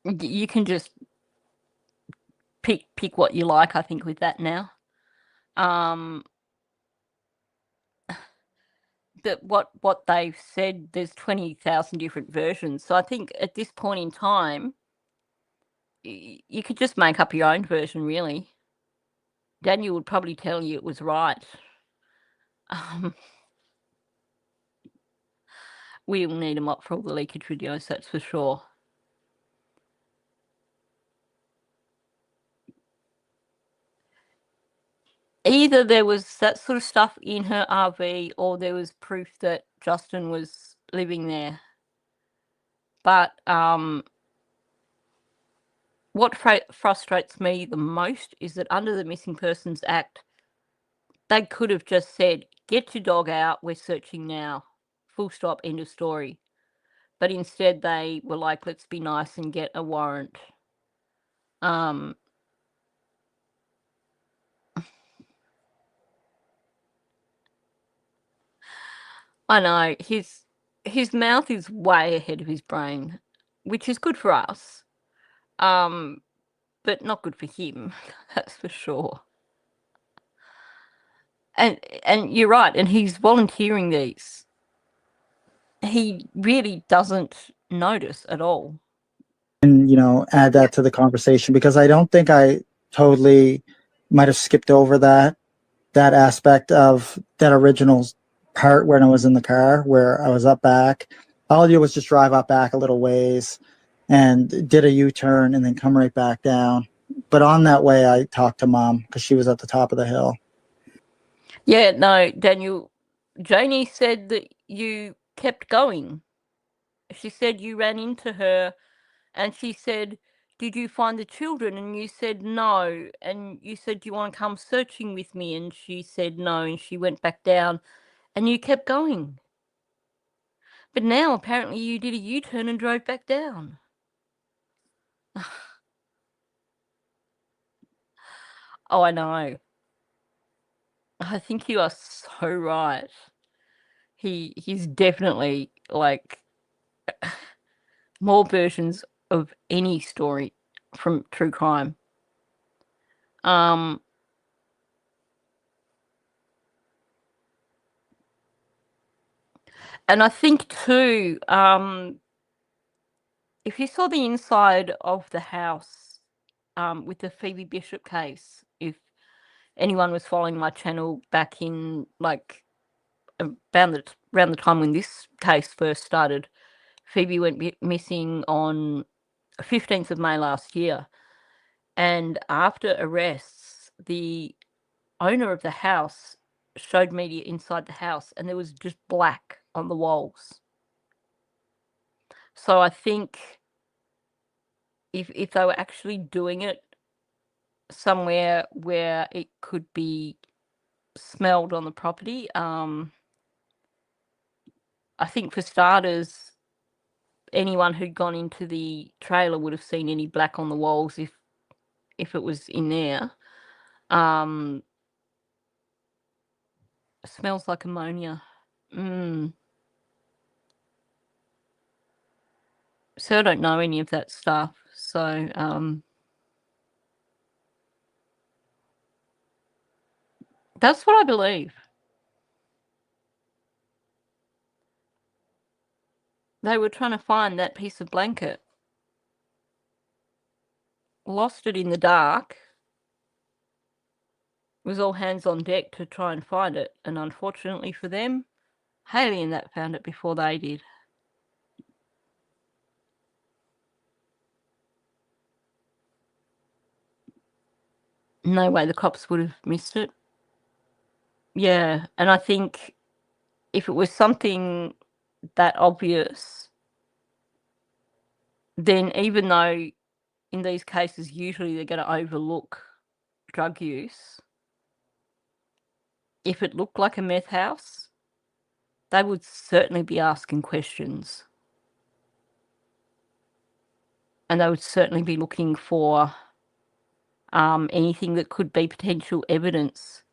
You can just pick what you like, I think, with that now. That what they've said, there's 20,000 different versions. So I think at this point in time, you could just make up your own version, really. Daniel would probably tell you it was right. We'll need him up for all the leakage videos, that's for sure. Either there was that sort of stuff in her RV, or there was proof that Justin was living there. But what frustrates me the most is that under the Missing Persons Act, they could have just said, get your dog out, we're searching now. Full stop, end of story. But instead they were like, let's be nice and get a warrant. I know, his mouth is way ahead of his brain, which is good for us. But not good for him, that's for sure. And you're right, and he's volunteering these. He really doesn't notice at all. And, add that to the conversation, because I don't think I totally might have skipped over that aspect of that original part when I was in the car, where I was up back All I did was just drive up back a little ways and did a U-turn and then come right back down. But on that way, I talked to Mom because she was at the top of the hill. Yeah, no, Daniel, Janie said that you kept going. She said you ran into her and she said, "Did you find the children?" And you said no. And you said, "Do you want to come searching with me?" And she said no. And she went back down and you kept going. But now apparently you did a U-turn and drove back down. Oh, I know. I think you are so right. He's definitely like more versions of any story from true crime. And I think too, if you saw the inside of the house with the Phoebe Bishop case, if anyone was following my channel back in like around the time when this case first started, Phoebe went missing on 15th of May last year. And after arrests, the owner of the house showed media inside the house and there was just black on the walls. So I think if they were actually doing it somewhere where it could be smelled on the property, I think for starters, anyone who'd gone into the trailer would have seen any black on the walls if it was in there. Smells like ammonia. So I don't know any of that stuff. So that's what I believe. They were trying to find that piece of blanket. Lost it in the dark. It was all hands on deck to try and find it. And unfortunately for them, Haley and that found it before they did. No way the cops would have missed it. Yeah, and I think if it was something that obvious, then even though in these cases usually they're going to overlook drug use, if it looked like a meth house, they would certainly be asking questions. And they would certainly be looking for anything that could be potential evidence.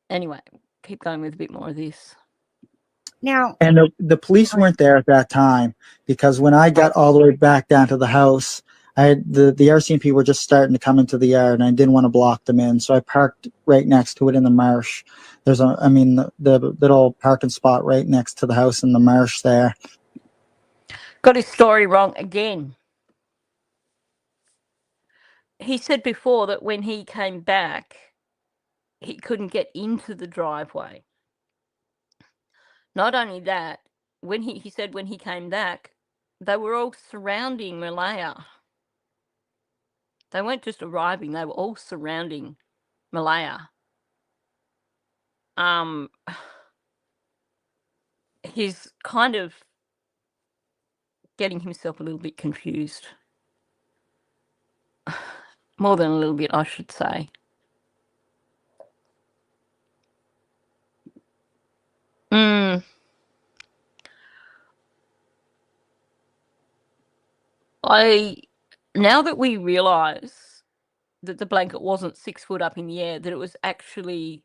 Anyway, keep going with a bit more of this. Now, And the police weren't there at that time because when I got all the way back down to the house, I had the RCMP were just starting to come into the yard, and I didn't want to block them in, so I parked right next to it in the marsh. There's the little parking spot right next to the house in the marsh there. Got his story wrong again. He said before that when he came back, he couldn't get into the driveway. Not only that, when he said when he came back, they were all surrounding Malaya. They weren't just arriving, they were all surrounding Malaya. He's kind of getting himself a little bit confused. More than a little bit, I should say. Now that we realise that the blanket wasn't 6 foot up in the air, that it was actually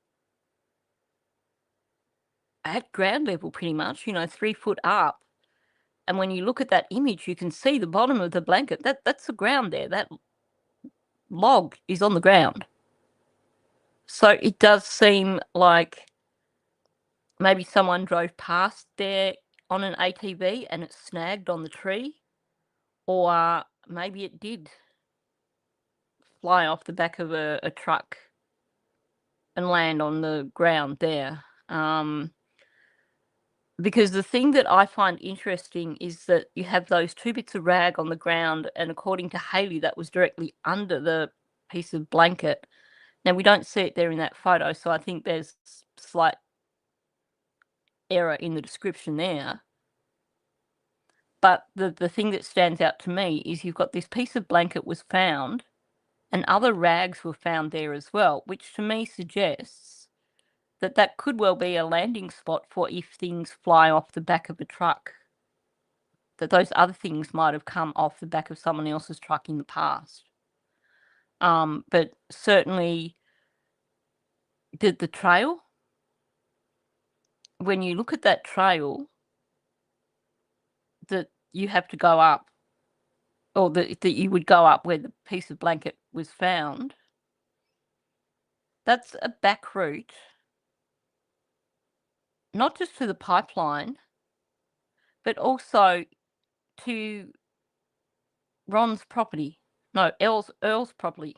at ground level pretty much, 3 foot up. And when you look at that image, you can see the bottom of the blanket. That's the ground there. That log is on the ground. So it does seem like maybe someone drove past there on an ATV and it snagged on the tree. Or maybe it did fly off the back of a truck and land on the ground there. Because the thing that I find interesting is that you have those 2 bits of rag on the ground, and according to Hayley, that was directly under the piece of blanket. Now, we don't see it there in that photo, so I think there's slight error in the description there. But the thing that stands out to me is you've got this piece of blanket was found, and other rags were found there as well, which to me suggests that that could well be a landing spot for if things fly off the back of a truck, that those other things might have come off the back of someone else's truck in the past. But certainly the trail, when you look at that trail that you have to go up, or that you would go up where the piece of blanket was found, that's a back route, not just to the pipeline, but also to Ron's property. No, Earl's property.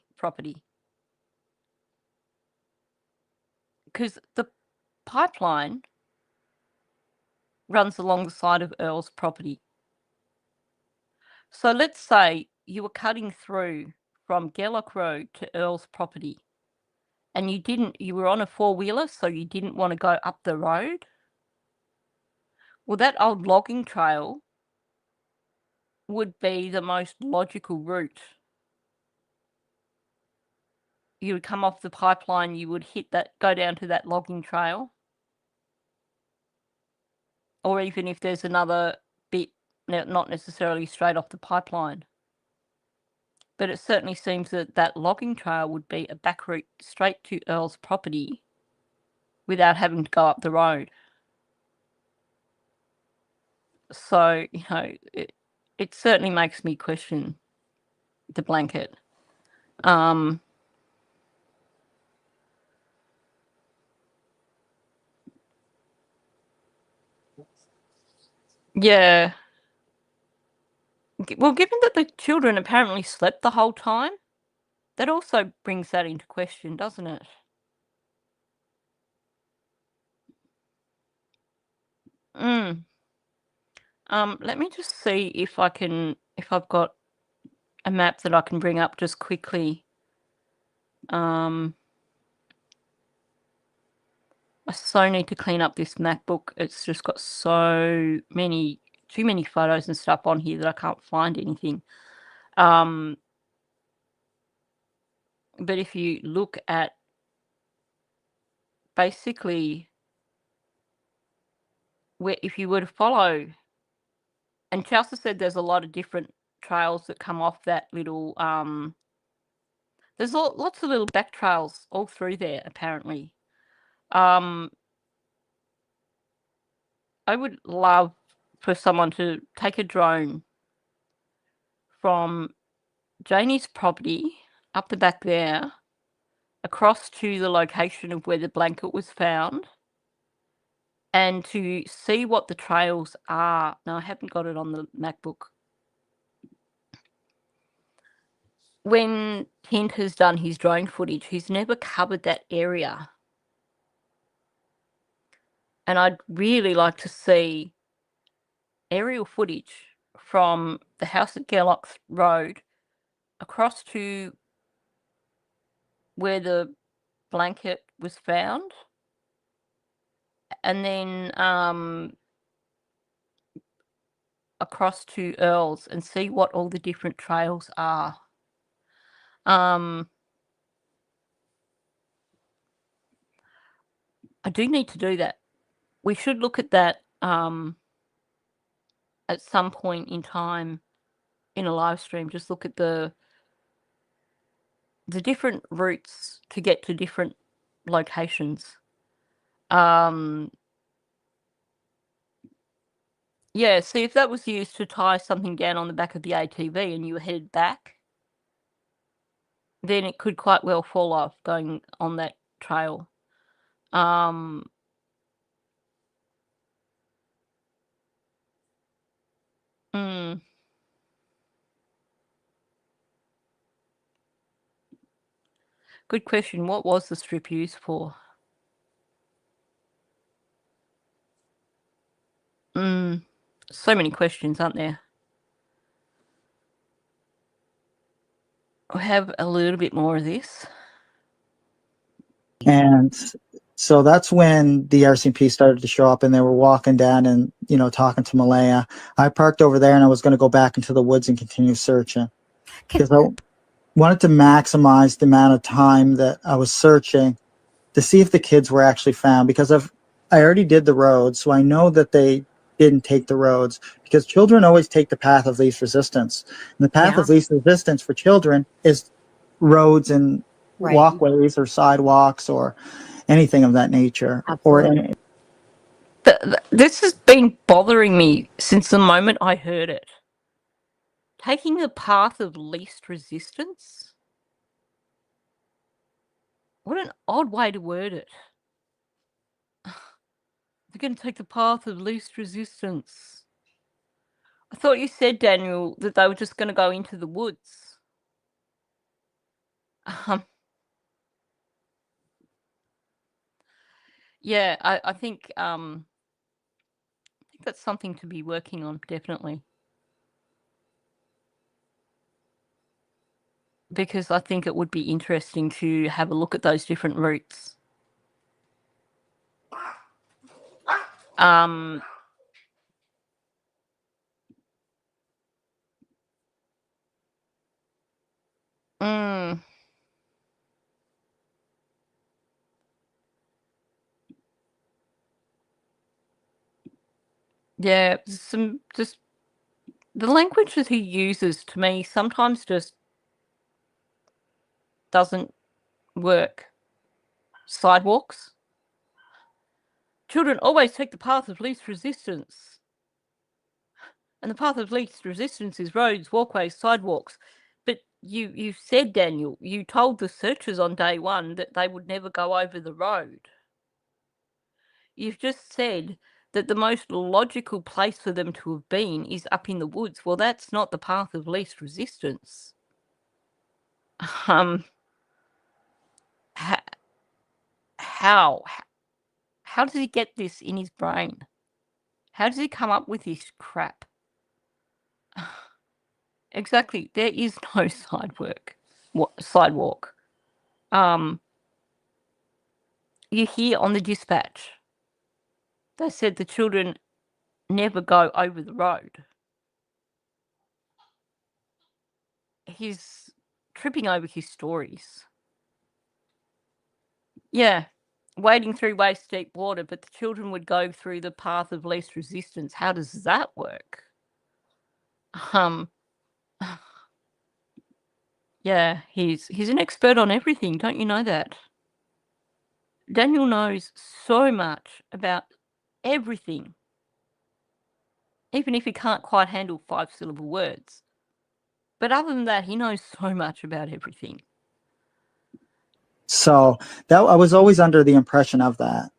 Because the pipeline runs along the side of Earl's property. So let's say you were cutting through from Gerlock Road to Earl's property, and you were on a 4-wheeler, so you didn't want to go up the road. Well, that old logging trail would be the most logical route. You would come off the pipeline, you would go down to that logging trail. Or even if there's another bit, not necessarily straight off the pipeline. But it certainly seems that that logging trail would be a back route straight to Earl's property without having to go up the road. So, it certainly makes me question the blanket. Yeah. Well, given that the children apparently slept the whole time, that also brings that into question, doesn't it? Let me just see if I've got a map that I can bring up just quickly. I so need to clean up this MacBook. It's just got too many photos and stuff on here that I can't find anything. But if you look at basically if you were to follow, and Chelsea said there's a lot of different trails that come off that little, there's lots of little back trails all through there, apparently. I would love for someone to take a drone from Janie's property up the back there, across to the location of where the blanket was found, and to see what the trails are. Now, I haven't got it on the MacBook. When Kent has done his drone footage, he's never covered that area. And I'd really like to see aerial footage from the house at Gerlock Road across to where the blanket was found, and then across to Earl's, and see what all the different trails are. I do need to do that. We should look at that at some point in time in a live stream. Just look at the different routes to get to different locations. Yeah, see if that was used to tie something down on the back of the ATV and you were headed back, then it could quite well fall off going on that trail. Good question. What was the strip used for? So many questions, aren't there? We'll have a little bit more of this. And so that's when the RCMP started to show up, and they were walking down and, talking to Malaya. I parked over there, and I was going to go back into the woods and continue searching because I wanted to maximize the amount of time that I was searching to see if the kids were actually found, because I already did the roads, so I know that they didn't take the roads, because children always take the path of least resistance. And the path of least resistance for children is roads and walkways or sidewalks or anything of that nature. Absolutely. This has been bothering me since the moment I heard it. Taking the path of least resistance? What an odd way to word it. They're going to take the path of least resistance. I thought you said, Daniel, that they were just going to go into the woods. Yeah, I think that's something to be working on, definitely. Because I think it would be interesting to have a look at those different routes. Yeah, just the language that he uses to me sometimes just doesn't work. Sidewalks. Children always take the path of least resistance. And the path of least resistance is roads, walkways, sidewalks. But you said, Daniel, you told the searchers on day one that they would never go over the road. You've just said that the most logical place for them to have been is up in the woods. Well, that's not the path of least resistance. How does he get this in his brain? How does he come up with this crap? Exactly. There is no sidewalk. You hear on the dispatch, they said the children never go over the road. He's tripping over his stories. Yeah, wading through waist deep water, but the children would go through the path of least resistance. How does that work? Yeah, he's an expert on everything. Don't you know that? Daniel knows so much about everything, even if he can't quite handle 5-syllable words. But other than that, he knows so much about everything. So that I was always under the impression of that.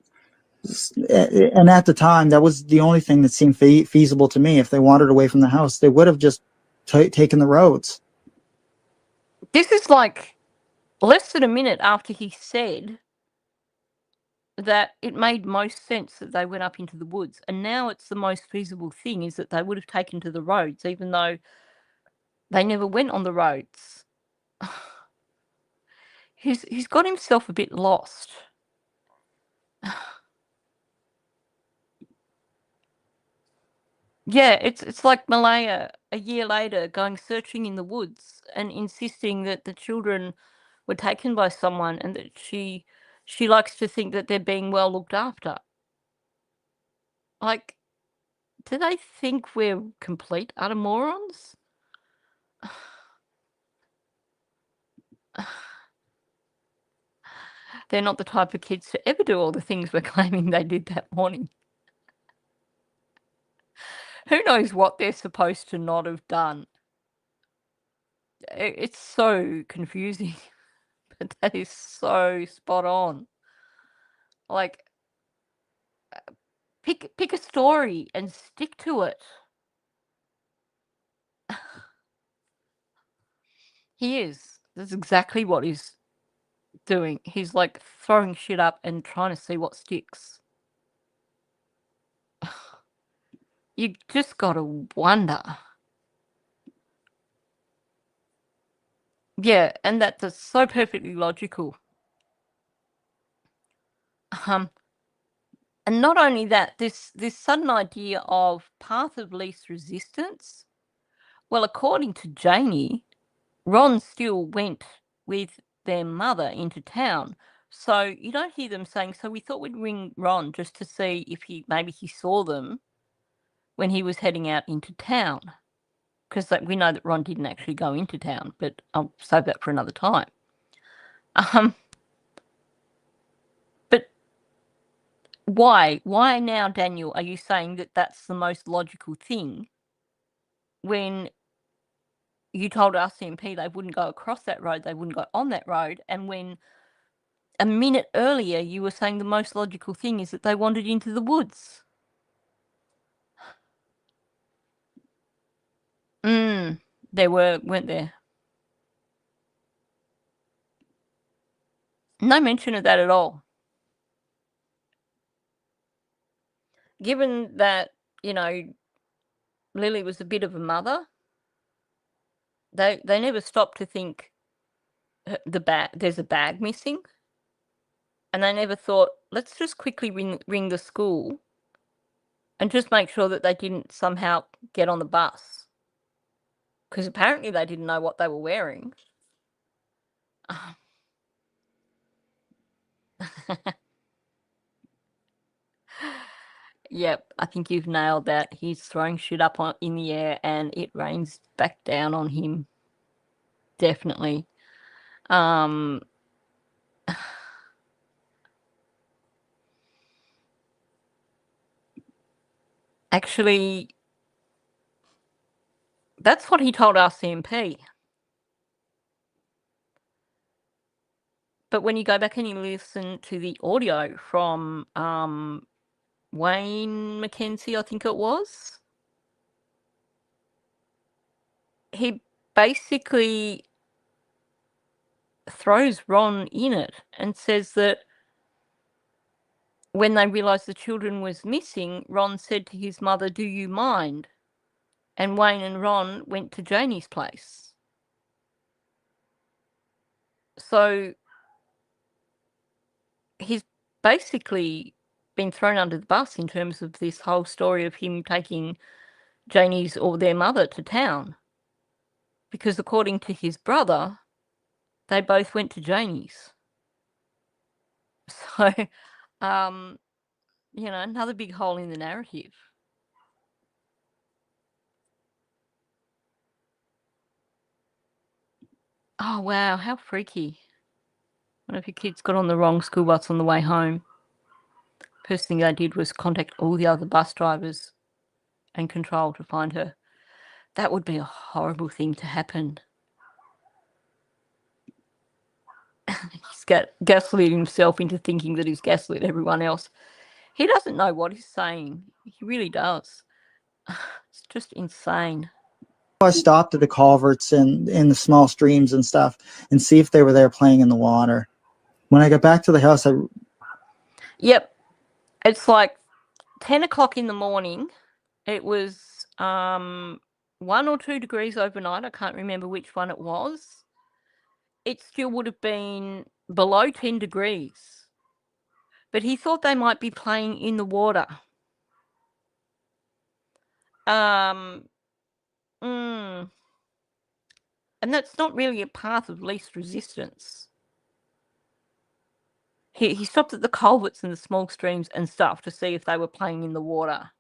And at the time, that was the only thing that seemed feasible to me. If they wandered away from the house, they would have just taken the roads. This is like less than a minute after he said that it made most sense that they went up into the woods. And now it's the most feasible thing is that they would have taken to the roads, even though they never went on the roads. He's got himself a bit lost. Yeah, it's like Malaya a year later going searching in the woods and insisting that the children were taken by someone and that she likes to think that they're being well looked after. Like, do they think we're complete utter morons? They're not the type of kids to ever do all the things we're claiming they did that morning. Who knows what they're supposed to not have done? It's so confusing, but that is so spot on. Like, pick a story and stick to it. He is. That's exactly what he's doing. He's like throwing shit up and trying to see what sticks. you just got to wonder. Yeah, and that's so perfectly logical. And not only that, this sudden idea of path of least resistance. Well, according to Janie, Ron still went with their mother into town. So you don't hear them saying, so we thought we'd ring Ron just to see if maybe he saw them when he was heading out into town. Because we know that Ron didn't actually go into town, but I'll save that for another time. But why now, Daniel, are you saying that that's the most logical thing when you told RCMP they wouldn't go across that road, they wouldn't go on that road, and when a minute earlier you were saying the most logical thing is that they wandered into the woods? There weren't there? No mention of that at all. Given that, Lily was a bit of a mother, they never stopped to think there's a bag missing, and they never thought, let's just quickly ring the school and just make sure that they didn't somehow get on the bus, because apparently they didn't know what they were wearing. Yep, I think you've nailed that. He's throwing shit up in the air and it rains back down on him. Definitely. Actually, that's what he told RCMP. But when you go back and you listen to the audio from Wayne Mackenzie, I think it was, he basically throws Ron in it and says that when they realised the children was missing, Ron said to his mother, "Do you mind?" And Wayne and Ron went to Janie's place. So he's basically been thrown under the bus in terms of this whole story of him taking Janie's or their mother to town. Because according to his brother, they both went to Janie's. So, another big hole in the narrative. Oh, wow, how freaky. One of your kids got on the wrong school bus on the way home. First thing they did was contact all the other bus drivers and control to find her. That would be a horrible thing to happen. He's gaslit himself into thinking that he's gaslit everyone else. He doesn't know what he's saying. He really does. It's just insane. I stopped at the culverts and in the small streams and stuff and see if they were there playing in the water. When I got back to the house, Yep. It's like 10 o'clock in the morning. It was 1 or 2 degrees overnight. I can't remember which one it was. It still would have been below 10 degrees. But he thought they might be playing in the water. And that's not really a path of least resistance. He stopped at the culverts and the small streams and stuff to see if they were playing in the water.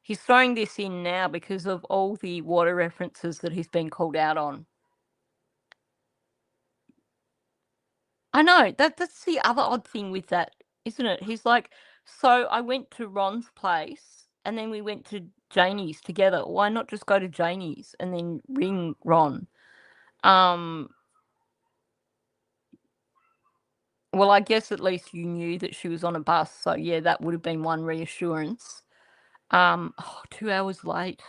He's throwing this in now because of all the water references that he's been called out on. I know, that's the other odd thing with that, isn't it? He's like, so I went to Ron's place and then we went to Janie's together. Why not just go to Janie's and then ring Ron? Well, I guess at least you knew that she was on a bus. So, yeah, that would have been one reassurance. 2 hours late.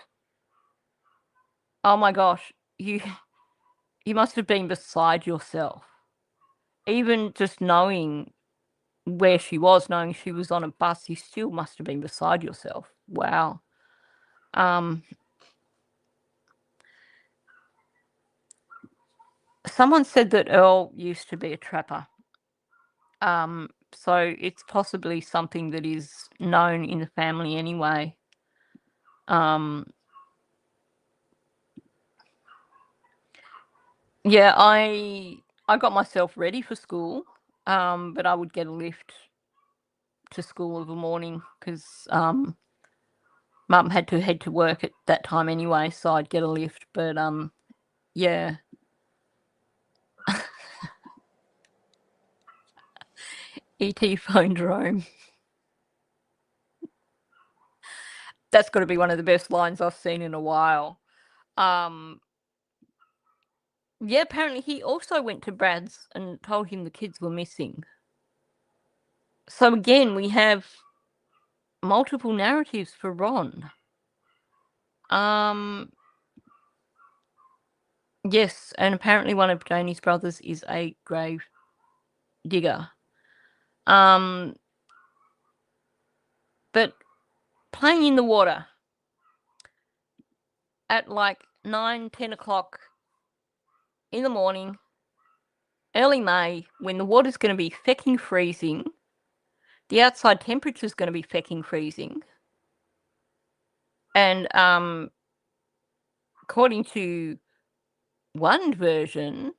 Oh, my gosh. You must have been beside yourself. Even just knowing where she was, knowing she was on a bus, you still must have been beside yourself. Wow. Someone said that Earl used to be a trapper. So it's possibly something that is known in the family anyway. Yeah, I got myself ready for school, but I would get a lift to school of a morning because Mum had to head to work at that time anyway, so I'd get a lift. But yeah. E.T. phoned Rome. That's got to be one of the best lines I've seen in a while. Yeah, apparently he also went to Brad's and told him the kids were missing. So again, we have multiple narratives for Ron. Yes, and apparently one of Janie's brothers is a grave digger. But playing in the water at like 9-10 o'clock in the morning, early May, when the water's going to be fecking freezing, the outside temperature's going to be fecking freezing. And according to one version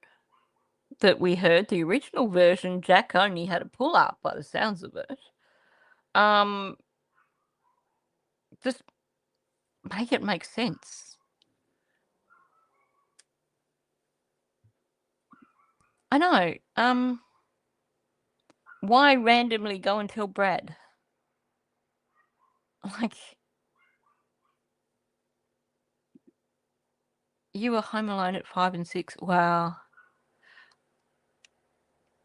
that we heard, the original version, Jack only had a pull-up by the sounds of it. Just make it make sense. I know. Why randomly go and tell Brad? Like, you were home alone at 5 and 6. Wow.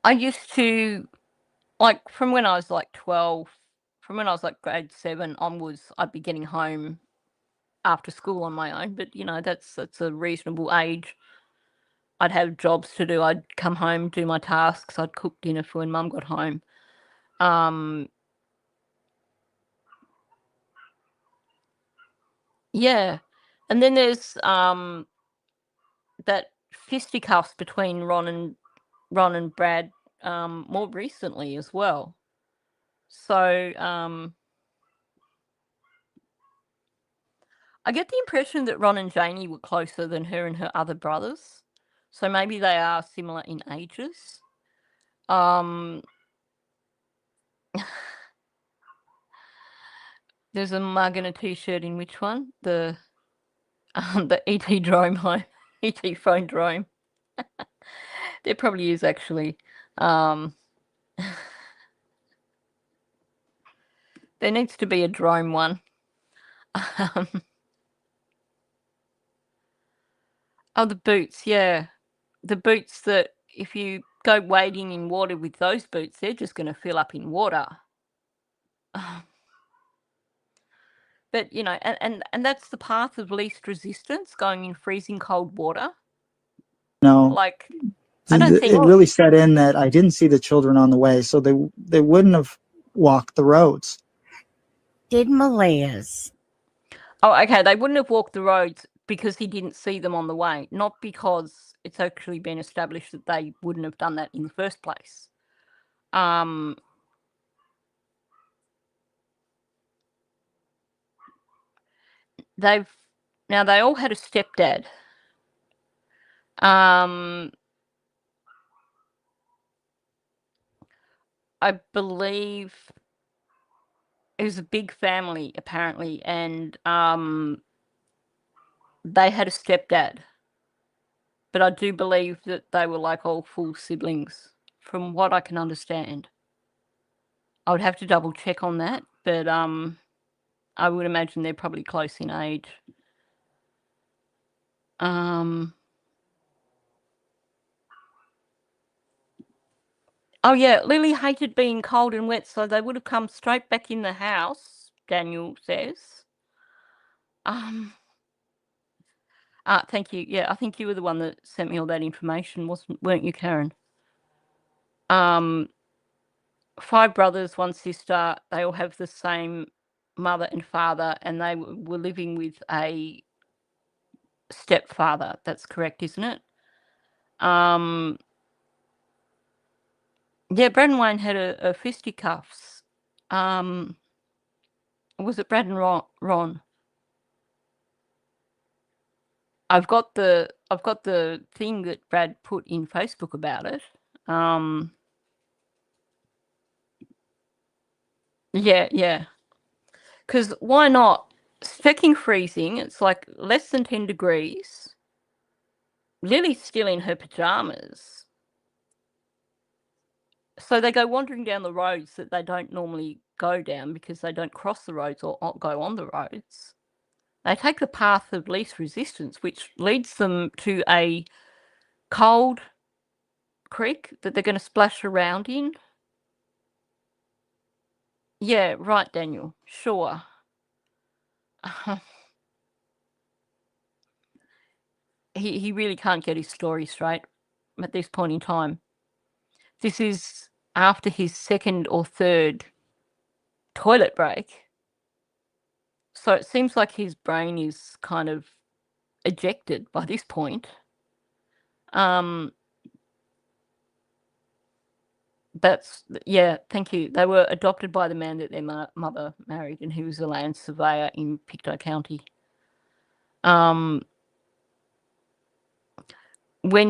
I used to, like, from when I was like 12, from when I was like grade 7 onwards, I'd be getting home after school on my own. But, you know, that's a reasonable age. I'd have jobs to do. I'd come home, do my tasks. I'd cook dinner for when Mum got home. Yeah. And then there's that fisticuffs between Ron and Brad more recently as well. So I get the impression that Ron and Janie were closer than her and her other brothers. So maybe they are similar in ages. There's a mug and a t-shirt in which one? The E.T. drome home. E.T. phone drome. There probably is actually. There needs to be a drome one. Oh, the boots, yeah. The boots that if you go wading in water with those boots, they're just going to fill up in water. But, you know, and that's the path of least resistance, going in freezing cold water. No. Like, I don't think... It really set in that I didn't see the children on the way, so they wouldn't have walked the roads. Did Malaya's? Oh, okay, they wouldn't have walked the roads because he didn't see them on the way, not because it's actually been established that they wouldn't have done that in the first place. They all had a stepdad. I believe it was a big family, apparently, and they had a stepdad. But I do believe that they were like all full siblings, from what I can understand. I would have to double check on that, but I would imagine they're probably close in age. Oh, yeah, Lily hated being cold and wet, so they would have come straight back in the house, Daniel says. Thank you. Yeah, I think you were the one that sent me all that information, weren't you, Karen? 5 brothers, 1 sister. They all have the same mother and father, and they were living with a stepfather. That's correct, isn't it? Yeah, Brad and Wayne had a fisticuffs. Was it Brad and Ron? I've got the thing that Brad put in Facebook about it. Yeah. Because why not? Checking freezing, it's like less than 10 degrees. Lily's still in her pajamas. So they go wandering down the roads that they don't normally go down because they don't cross the roads or go on the roads. They take the path of least resistance, which leads them to a cold creek that they're going to splash around in. Yeah, right, Daniel. Sure. He really can't get his story straight at this point in time. This is after his second or third toilet break. So it seems like his brain is kind of ejected by this point. Yeah, thank you. They were adopted by the man that their mother married, and he was a land surveyor in Pictou County. When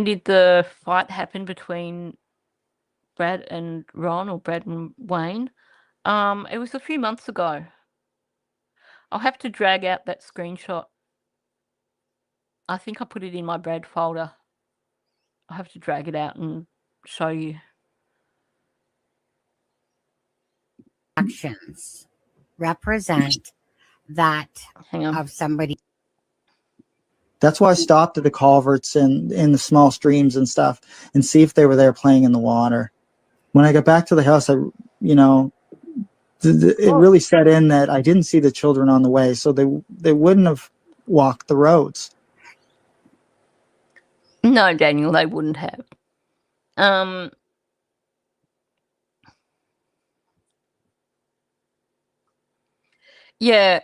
did the fight happen between Brad and Ron, or Brad and Wayne? It was a few months ago. I'll have to drag out that screenshot. I think I put it in my Brad folder. I'll have to drag it out and show you. Actions represent that Hang on. of somebody. That's why I stopped at the culverts and in the small streams and stuff and see if they were there playing in the water. When I got back to the house, it really set in that I didn't see the children on the way, so they wouldn't have walked the roads. No, Daniel, they wouldn't have. Yeah.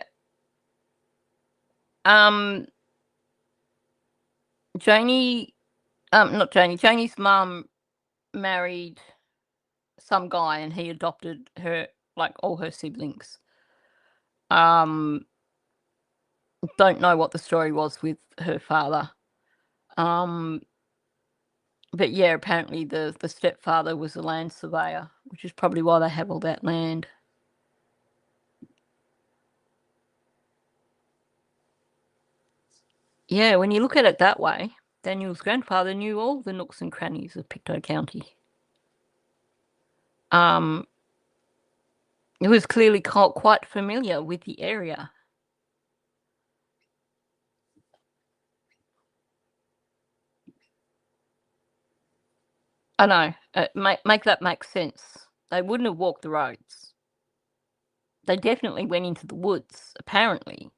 Janie's mum married some guy and he adopted her, like all her siblings. Don't know what the story was with her father. But yeah, apparently the stepfather was a land surveyor, which is probably why they have all that land. Yeah, when you look at it that way, Daniel's grandfather knew all the nooks and crannies of Pictou County. He was clearly quite familiar with the area. I know. Make that make sense. They wouldn't have walked the roads. They definitely went into the woods, apparently.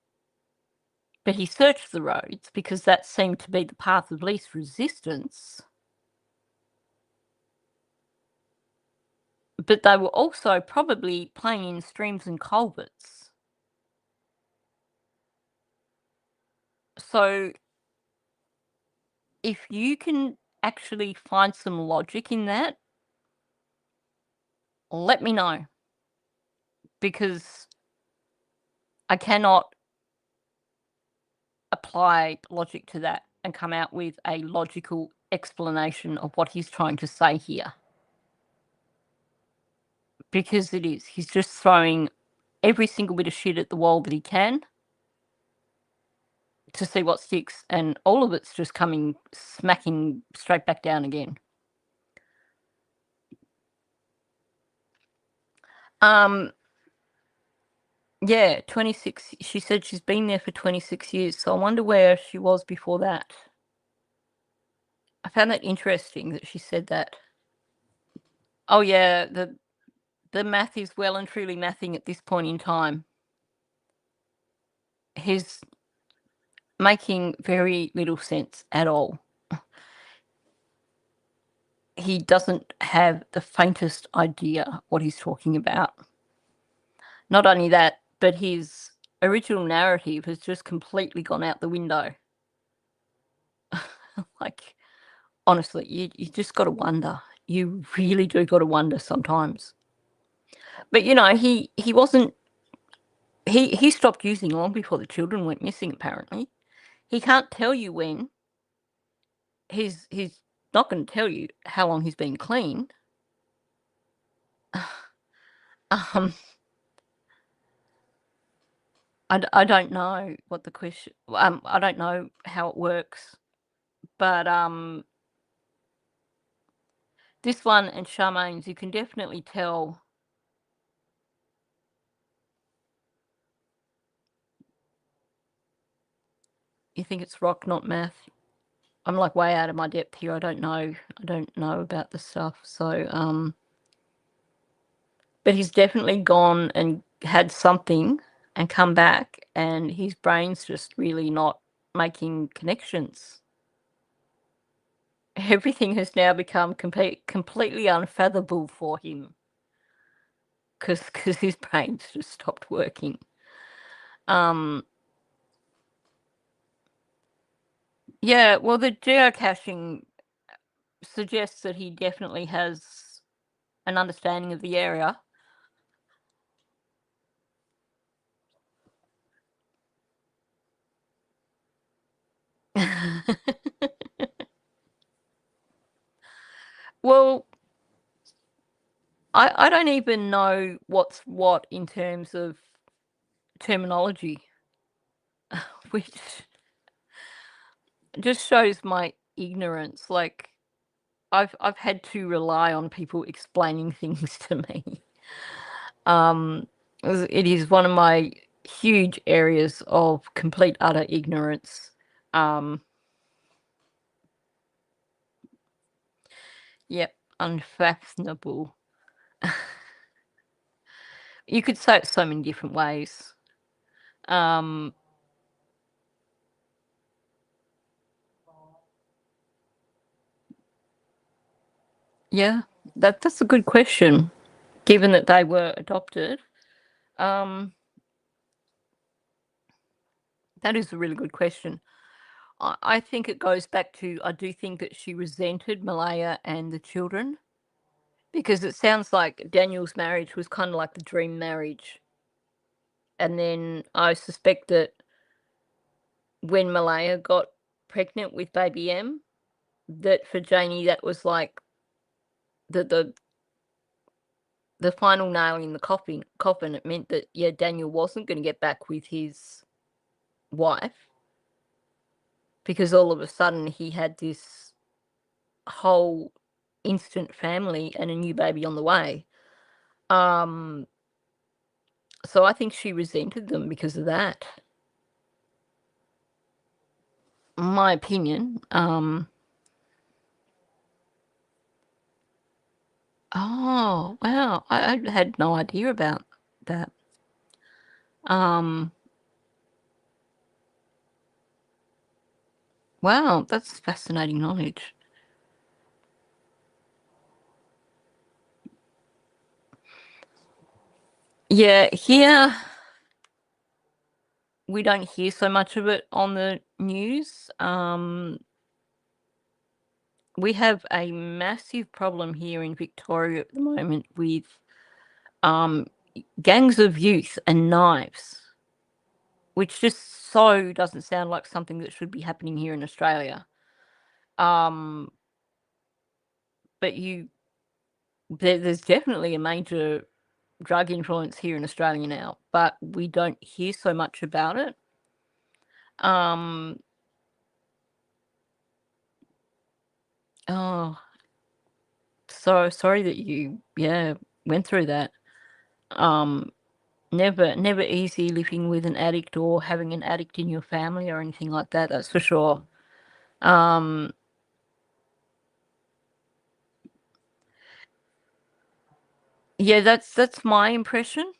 But he searched the roads because that seemed to be the path of least resistance. But they were also probably playing in streams and culverts. So if you can actually find some logic in that, let me know. Because I cannot apply logic to that and come out with a logical explanation of what he's trying to say here. Because he's just throwing every single bit of shit at the wall that he can to see what sticks, and all of it's just coming smacking straight back down again. Yeah, 26. She said she's been there for 26 years, so I wonder where she was before that. I found that interesting that she said that. Oh yeah, the math is well and truly mathing at this point in time. He's making very little sense at all. He doesn't have the faintest idea what he's talking about. Not only that, but his original narrative has just completely gone out the window. Like, honestly, you just got to wonder. You really do got to wonder sometimes. But you know, he wasn't. He stopped using long before the children went missing. Apparently, he can't tell you when. He's not going to tell you how long he's been clean. I don't know what the question. I don't know how it works, but this one and Charmaine's, you can definitely tell. You think it's rock, not math. I'm like way out of my depth here. I don't know about the stuff. So but he's definitely gone and had something and come back, and his brain's just really not making connections. Everything has now become completely unfathomable for him because his brain's just stopped working. Yeah, well, the geocaching suggests that he definitely has an understanding of the area. Well, I don't even know what's what in terms of terminology, which just shows my ignorance. Like, I've had to rely on people explaining things to me. It is one of my huge areas of complete utter ignorance. Yep, unfathomable. You could say it so many different ways. Yeah, that's a good question, given that they were adopted. That is a really good question. I think it goes back to, I do think that she resented Malaya and the children, because it sounds like Daniel's marriage was kind of like the dream marriage. And then I suspect that when Malaya got pregnant with baby M, that for Janie, that was like the final nail in the coffin. It meant that, yeah, Daniel wasn't going to get back with his wife, because all of a sudden he had this whole instant family and a new baby on the way. So I think she resented them because of that. My opinion. Oh, wow. I had no idea about that. Wow, that's fascinating knowledge. Yeah, here we don't hear so much of it on the news. We have a massive problem here in Victoria at the moment with gangs of youth and knives, which just so doesn't sound like something that should be happening here in Australia. But there's definitely a major drug influence here in Australia now, but we don't hear so much about it. Oh, so sorry that you went through that. Never easy living with an addict or having an addict in your family or anything like that, that's for sure. Yeah, that's my impression.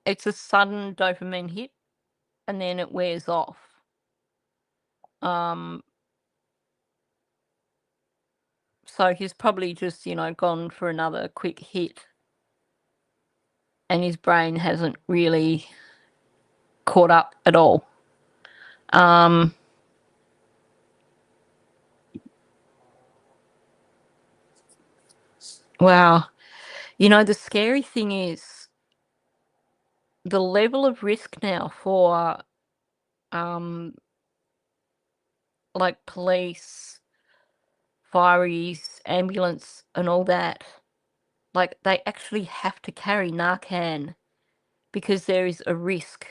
It's a sudden dopamine hit and then it wears off. So he's probably just, gone for another quick hit. and his brain hasn't really caught up at all. Wow. You know, the scary thing is the level of risk now for like police, fireys, ambulance and all that. Like, they actually have to carry Narcan because there is a risk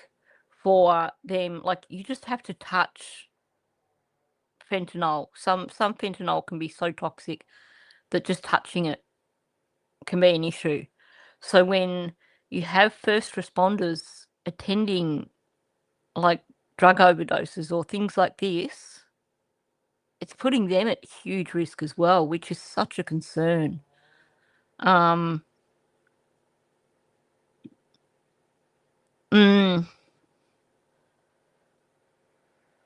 for them. Like, you just have to touch fentanyl. Some fentanyl can be so toxic that just touching it can be an issue. So when you have first responders attending like drug overdoses or things like this, it's putting them at huge risk as well, which is such a concern.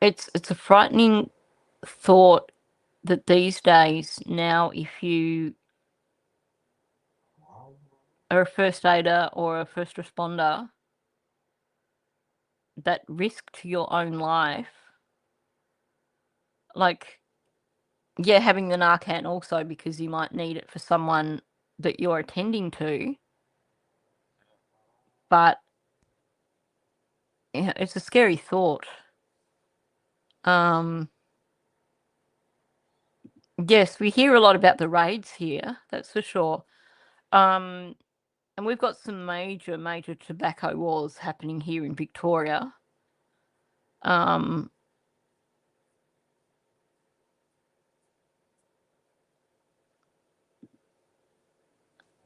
It's a frightening thought that these days now, if you are a first aider or a first responder, that risk to your own life, like, yeah, having the Narcan also because you might need it for someone that you're attending to, but yeah, it's a scary thought. Yes, we hear a lot about the raids here, that's for sure. And we've got some major tobacco wars happening here in Victoria.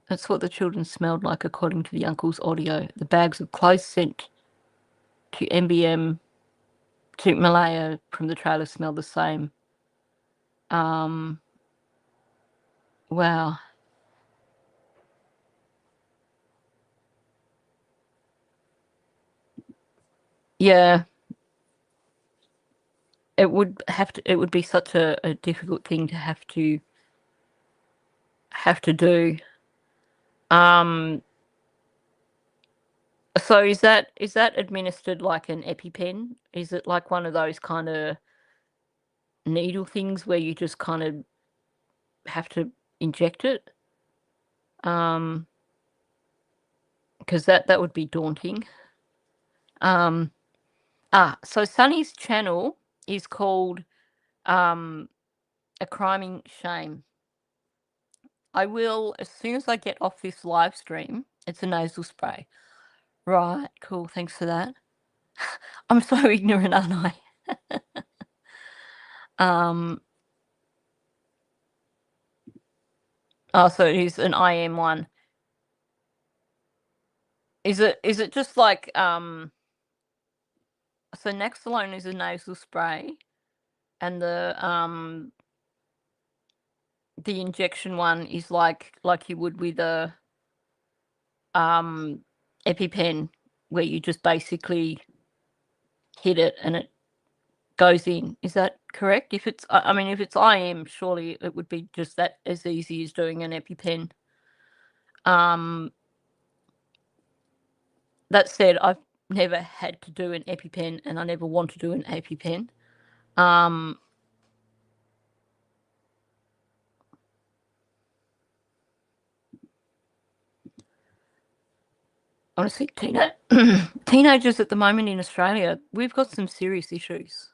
That's what the children smelled like, according to the uncle's audio. The bags of clothes sent to MBM to Malaya from the trailer smelled the same. Wow. Yeah. It would be such a difficult thing to have to do. So is that administered like an EpiPen? Is it like one of those kind of needle things where you just kind of have to inject it? Because that would be daunting. So Sunny's channel is called A Criming Shame. I will, as soon as I get off this live stream, it's a nasal spray. Right, cool, thanks for that. I'm so ignorant, aren't I? Oh, so it is an IM one. Is it just like so Nexalone is a nasal spray and the injection one is like you would with a EpiPen, where you just basically hit it and it goes in. Is that correct? If it's if it's IM, surely it would be just that as easy as doing an EpiPen. That said, I've never had to do an EpiPen and I never want to do an EpiPen. Honestly, teenagers at the moment in Australia, we've got some serious issues.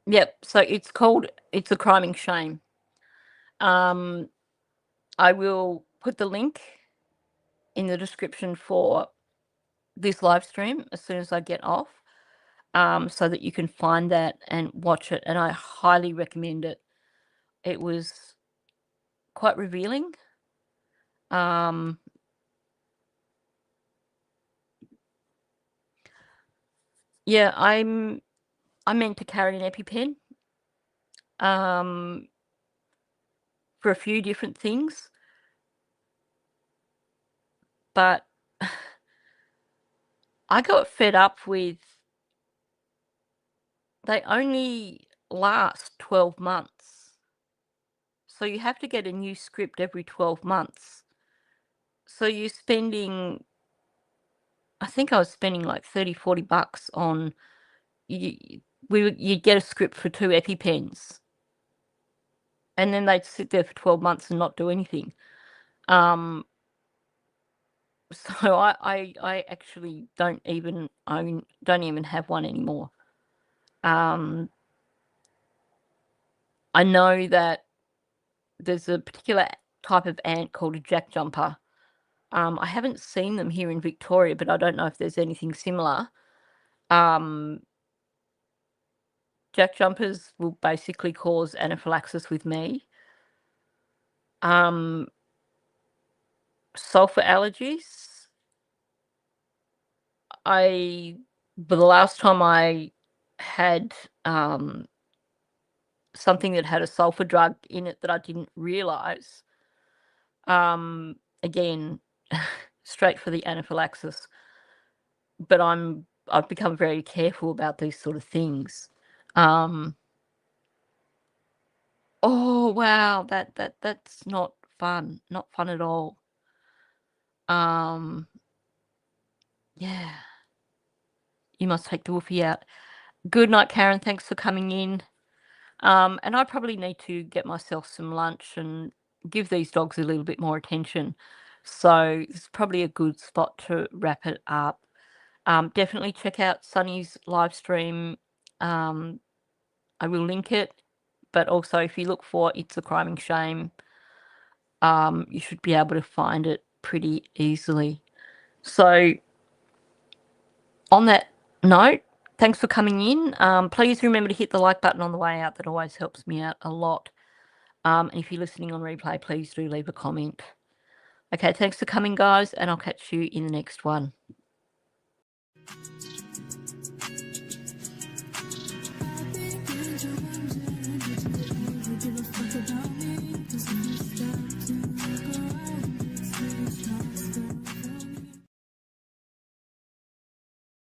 Yep, so it's A Criming Shame. I will put the link in the description for this live stream as soon as I get off, so that you can find that and watch it, and I highly recommend it. It was quite revealing. Yeah, I'm meant to carry an EpiPen for a few different things, but I got fed up with they only last 12 months. So you have to get a new script every 12 months. So you're spending, I think I was spending like $30-40 on, you get a script for 2 EpiPens. And then they'd sit there for 12 months and not do anything. So I actually don't even have one anymore. I know that there's a particular type of ant called a jack jumper. I haven't seen them here in Victoria, but I don't know if there's anything similar. Jack jumpers will basically cause anaphylaxis with me. Sulfur allergies. The last time I had something that had a sulfur drug in it that I didn't realise, again, straight for the anaphylaxis. But I've become very careful about these sort of things. Oh wow, that's not fun. Not fun at all. Yeah. You must take the woofie out. Good night, Karen. Thanks for coming in. And I probably need to get myself some lunch and give these dogs a little bit more attention. So it's probably a good spot to wrap it up. Definitely check out Sunny's live stream. I will link it. But also, if you look for It's a Crime and Shame, you should be able to find it pretty easily. So on that note, thanks for coming in. Please remember to hit the like button on the way out. That always helps me out a lot. And if you're listening on replay, please do leave a comment. Okay, thanks for coming, guys, and I'll catch you in the next one.